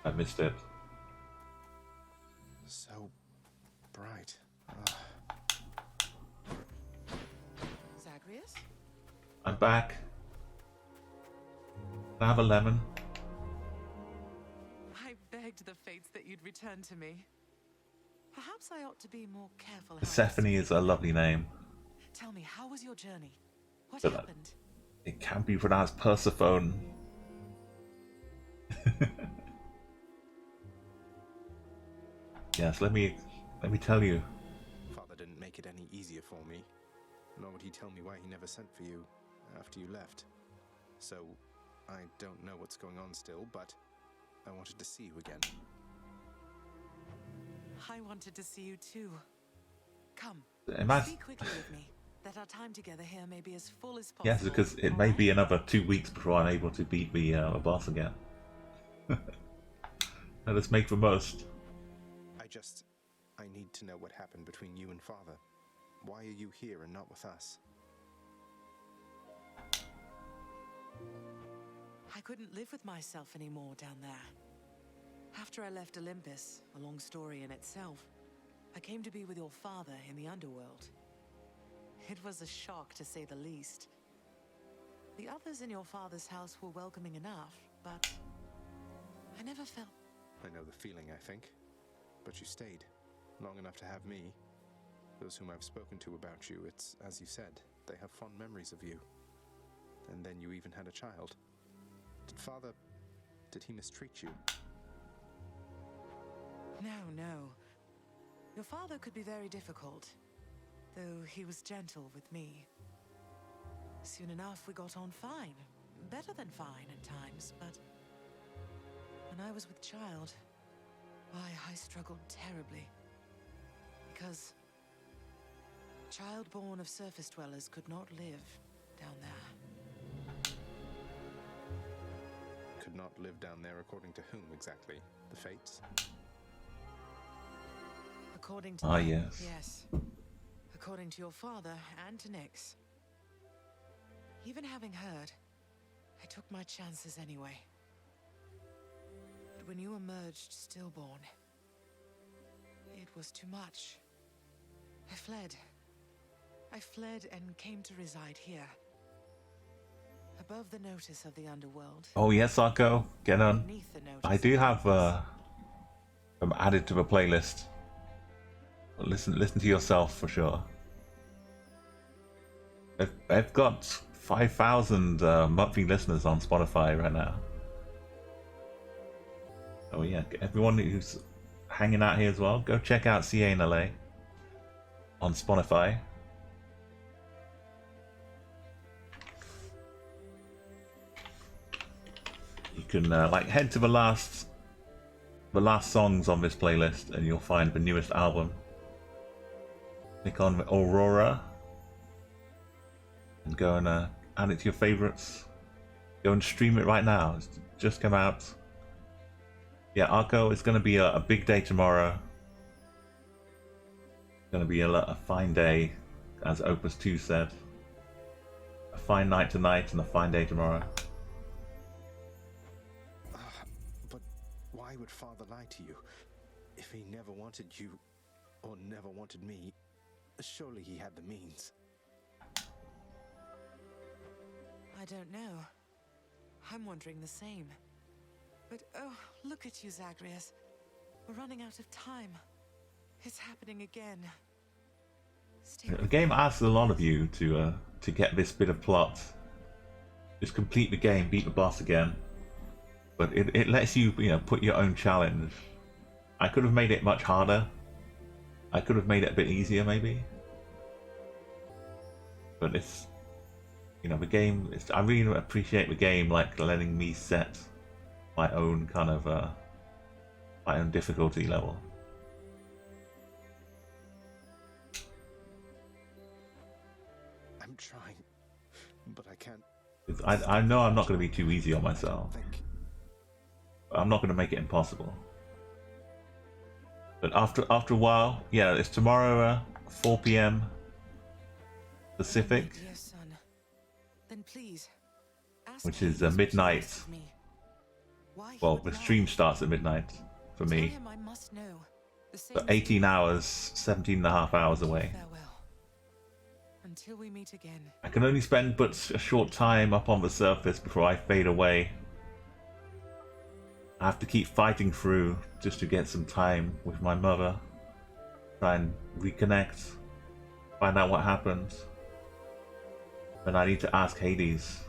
I missed it. So bright. Zagreus? I'm back. Can I have a lemon? I begged the fates that you'd return to me. Perhaps I ought to be more careful. Persephone is a lovely name. Tell me, how was your journey? What But happened? it can be pronounced Persephone. Yes, let me tell you. Father didn't make it any easier for me, nor would he tell me why he never sent for you after you left. So, I don't know what's going on still, but I wanted to see you again. I wanted to see you too. Come, speak quickly with me, that our time together here may be as full as possible. Yes, because it may be another 2 weeks before I'm able to beat the boss again. Let us make the most. I need to know what happened between you and Father. Why are you here and not with us? I couldn't live with myself anymore down there. After I left Olympus, a long story in itself, I came to be with your father in the underworld. It was a shock, to say the least. The others in your father's house were welcoming enough, but I never felt... I know the feeling, I think. But you stayed long enough to have me. Those whom I've spoken to about you, it's as you said, they have fond memories of you. And then you even had a child. Did he mistreat you? No. Your father could be very difficult, though he was gentle with me. Soon enough, we got on fine. Better than fine at times, but when I was with child, why, I struggled terribly. Because a child born of surface dwellers could not live down there. Could not live down there according to whom exactly? The fates? According to them, yes. Yes. According to your father and to Nyx. Even having heard, I took my chances anyway. But when you emerged stillborn, it was too much. I fled and came to reside here. Above the notice of the underworld. Oh yes, Arco, get on. Beneath the notice I do have them added to the playlist. Listen to yourself for sure. I've got 5,000 monthly listeners on Spotify right now. Oh yeah, everyone who's hanging out here as well, go check out CA in LA on Spotify. You can head to the last songs on this playlist and you'll find the newest album. Click on Aurora and go and add it to your favorites. Go and stream it right now. It's just come out. Yeah, Arco, it's going to be a big day tomorrow. It's going to be a fine day, as Opus 2 said. A fine night tonight and a fine day tomorrow. But why would Father lie to you? If he never wanted you... or never wanted me, surely he had the means. I don't know. I'm wondering the same. But oh, look at you, Zagreus. We're running out of time. It's happening again. The game asks a lot of you to get this bit of plot. Just complete the game, beat the boss again. But it lets you, put your own challenge. I could have made it much harder. I could have made it a bit easier, maybe. But it's, the game. I really appreciate the game, like letting me set my own kind of my own difficulty level. I'm trying, but I can't. I know I'm not going to be too easy on myself. I'm not going to make it impossible. But after a while, yeah, it's tomorrow 4 p.m. Pacific, Dear son, then please, ask which is Hades midnight. to trust me. Why he Well, would the lie. stream starts at midnight for Tell me. him I must know. The same But as 18 you. hours, 17 and a half hours away. Farewell. Until we meet again. I can only spend but a short time up on the surface before I fade away. I have to keep fighting through just to get some time with my mother. Try and reconnect. Find out what happened. Then I need to ask Hades.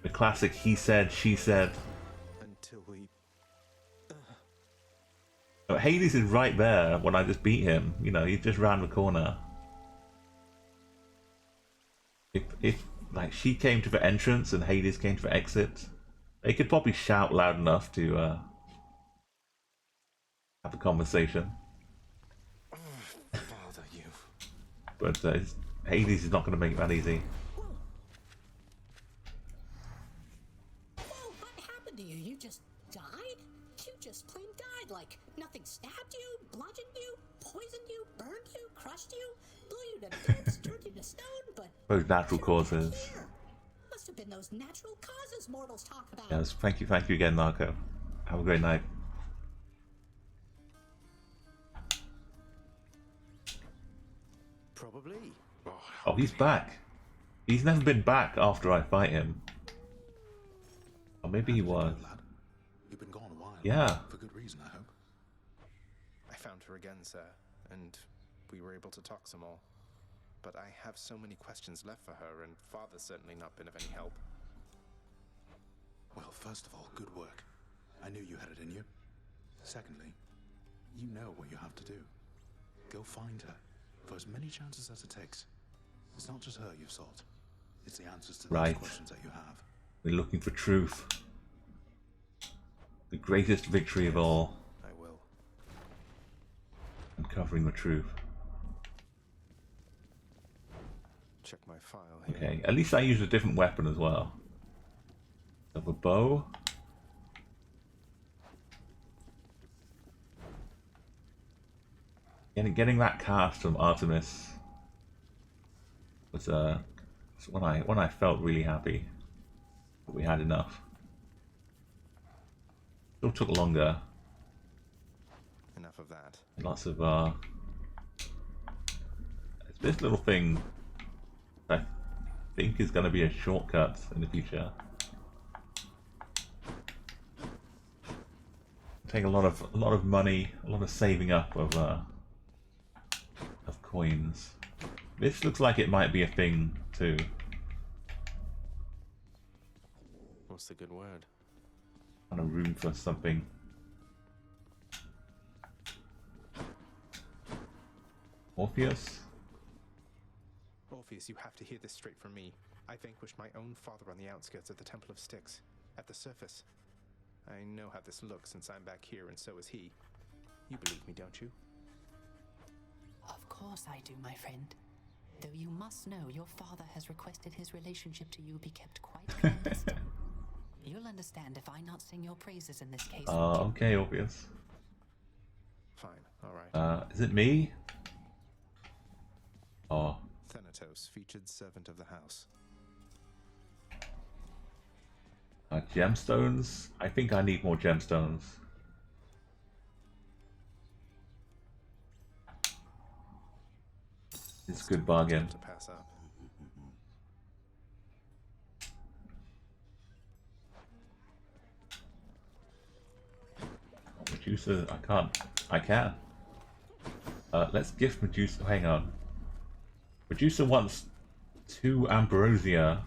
The classic he said, she said. Until we. But Hades is right there when I just beat him. He's just round the corner. If like she came to the entrance and Hades came to the exit, they could probably shout loud enough to have a conversation. Father, you. But Hades is not going to make it that easy. Whoa, what happened to you? You just died? You just plain died. Like nothing stabbed you, bludgeoned you, poisoned you, burned you, crushed you, blew you to bits, turned you to stone, but Those natural causes. here. Must have been those natural causes mortals talk about. Yes, thank you again, Narco. Have a great night. Probably. Oh, he's back. He's never been back after I fight him. Or maybe he was. You've been gone a while. Yeah. For good reason, I hope. I found her again, sir, and we were able to talk some more. But I have so many questions left for her, and Father's certainly not been of any help. Well, first of all, good work. I knew you had it in you. Secondly, you know what you have to do. Go find her, for as many chances as it takes. It's not just her you've sought. It's the answers to those questions that you have. We're looking for truth. The greatest victory of all. I will. Uncovering the truth. Check my file here. Okay, at least I used a different weapon as well. Of a bow. Getting that cast from Artemis was when I felt really happy that we had enough. Still took longer. Enough of that. Lots of it's this little thing I think is going to be a shortcut in the future. Take a lot of money, a lot of saving up of coins. This looks like it might be a thing too. What's the good word? Kind of room for something. Orpheus? Orpheus, you have to hear this straight from me. I vanquished my own father on the outskirts of the Temple of Styx, at the surface. I know how this looks since I'm back here, and so is he. You believe me, don't you? Of course I do, my friend. Though you must know your father has requested his relationship to you be kept quite clandestine. You'll understand if I not sing your praises in this case. Okay, Orpheus. Fine, alright. Is it me? Oh. Thanatos, featured servant of the house. Gemstones? I think I need more gemstones. It's a good bargain. To pass up. Medusa, I can't. I can. Let's gift Medusa. Hang on. Medusa wants 2 ambrosia.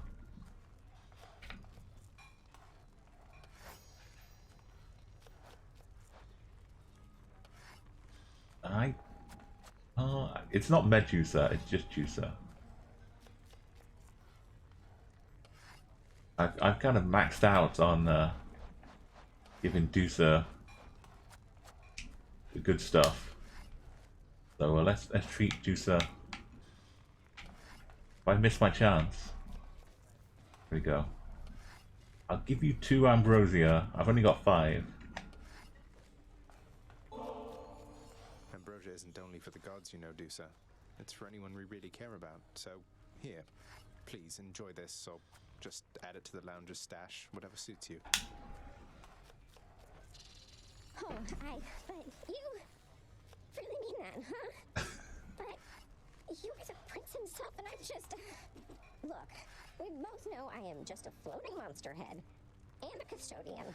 It's not Medusa, it's just Juicer. I've kind of maxed out on giving Dusa the good stuff. So let's treat Dusa. If I miss my chance, there we go. I'll give you 2 ambrosia. I've only got 5. Ambrosia isn't only for the gods, you know, Dusa. It's for anyone we really care about. So, here, please enjoy this, or just add it to the lounger's stash, whatever suits you. Oh, but you really mean that, huh? But you are the prince himself, and I'm just... Look, we both know I am just a floating monster head and a custodian.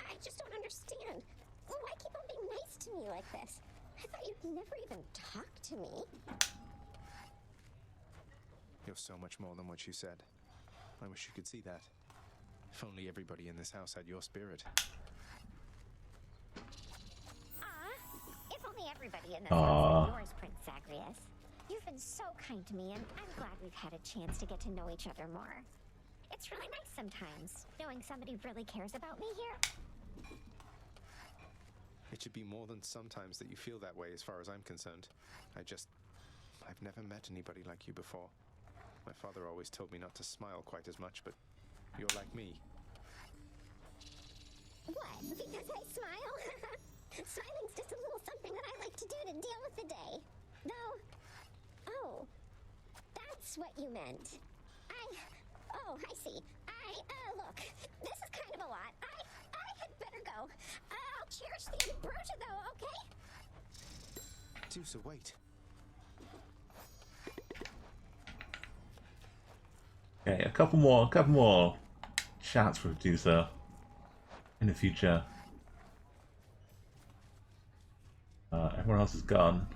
I just don't understand. Why keep on being nice to me like this? I thought you'd never even talk to me. You're so much more than what you said. I wish you could see that. If only everybody in this house had your spirit. If only everybody in this house had yours, Prince Zagreus. You've been so kind to me, and I'm glad we've had a chance to get to know each other more. It's really nice sometimes, knowing somebody really cares about me here. It should be more than sometimes that you feel that way as far as I'm concerned. I've never met anybody like you before. My father always told me not to smile quite as much, but you're like me. What? Because I smile? Smiling's just a little something that I like to do to deal with the day. Though, oh, that's what you meant. I see. Look, this is kind of a lot. I had better go. I'll cherish the ambrosia though, okay? Dusa, wait. Okay, a couple more chats for Dusa in the future. Everyone else is gone.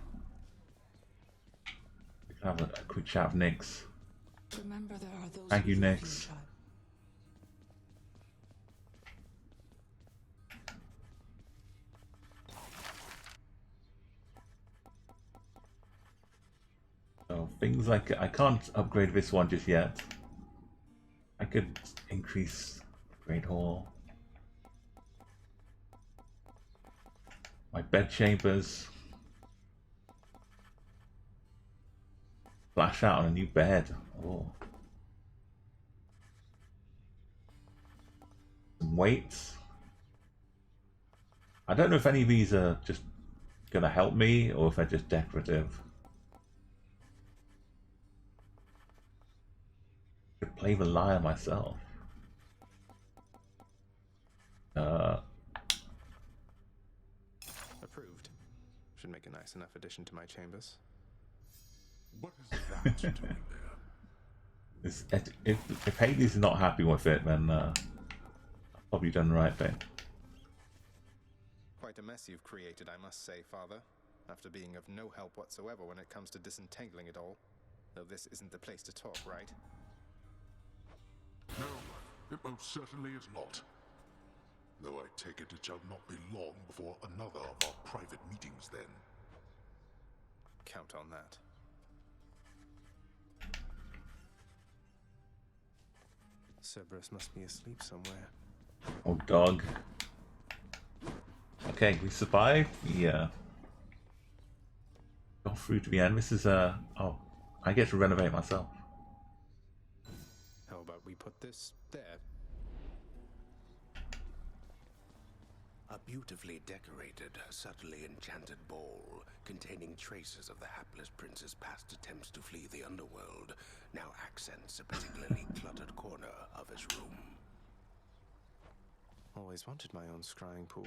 We can have a quick chat with Nyx. Remember, there are those Thank you, who love Nyx. child. So things like I can't upgrade this one just yet. I could increase Great Hall. My bed chambers. Flash out on a new bed. Oh. Some weights. I don't know if any of these are just gonna help me or if they're just decorative. Could play the lyre myself. Approved. Should make a nice enough addition to my chambers. What is that doing there? If Haley's not happy with it, then I've probably done the right thing. Quite a mess you've created, I must say, Father. After being of no help whatsoever when it comes to disentangling it all. Though this isn't the place to talk, right? No, it most certainly is not. Though I take it shall not be long before another of our private meetings then. Count on that. Cerberus must be asleep somewhere. Oh, dog. Okay, we survived. Yeah. Got through to the end. This is oh, I get to renovate myself. How about we put this there? A beautifully decorated, subtly enchanted ball containing traces of the hapless prince's past attempts to flee the underworld now accents a particularly cluttered corner of his room. Always wanted my own scrying pool.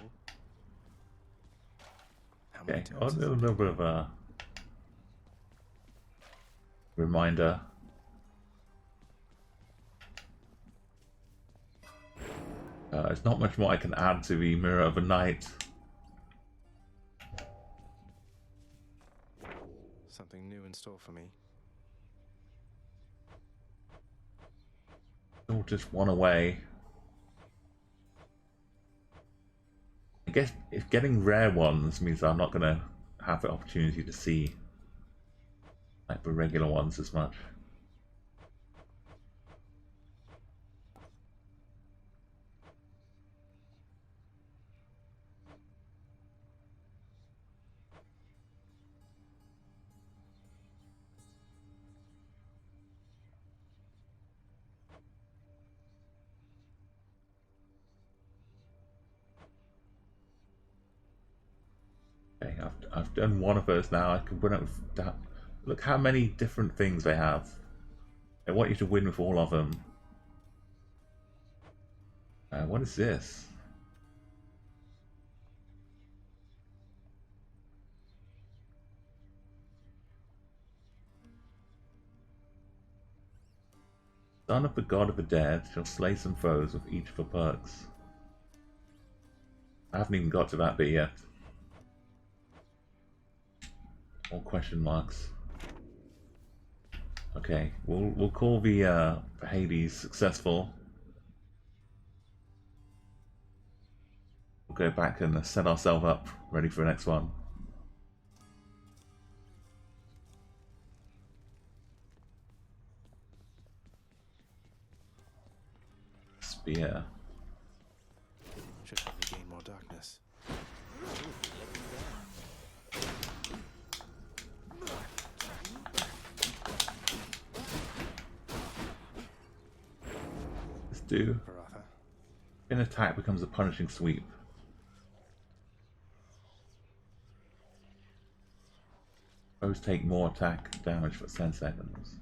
How Okay, many a times little bit of reminder. There's not much more I can add to the Mirror of the Night. Something new in store for me. All just one away. I guess if getting rare ones means I'm not gonna have the opportunity to see like the regular ones as much. Okay, I've done one of those now. I can win it with that. Look how many different things they have. I want you to win with all of them. What is this? Son of the God of the Dead shall slay some foes with each of the perks. I haven't even got to that bit yet. All question marks. Okay, we'll call the Hades successful. We'll go back and set ourselves up, ready for the next one. Spear. Should help me gain more darkness. Let's do. An attack becomes a punishing sweep. Foes take more attack damage for 10 seconds.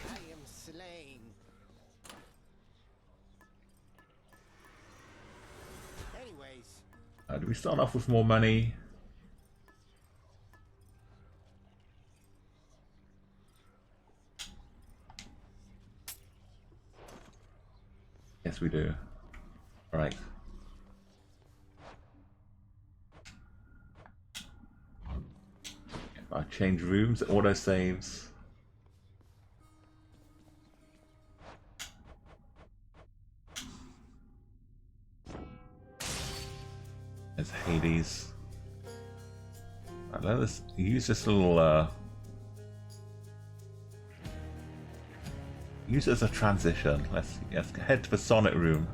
I am slain. Anyways. Do we start off with more money? Yes, we do. Right. If I change rooms, it auto saves. There's Hades. Right, let us use this little use it as a transition. Let's head to the sonnet room.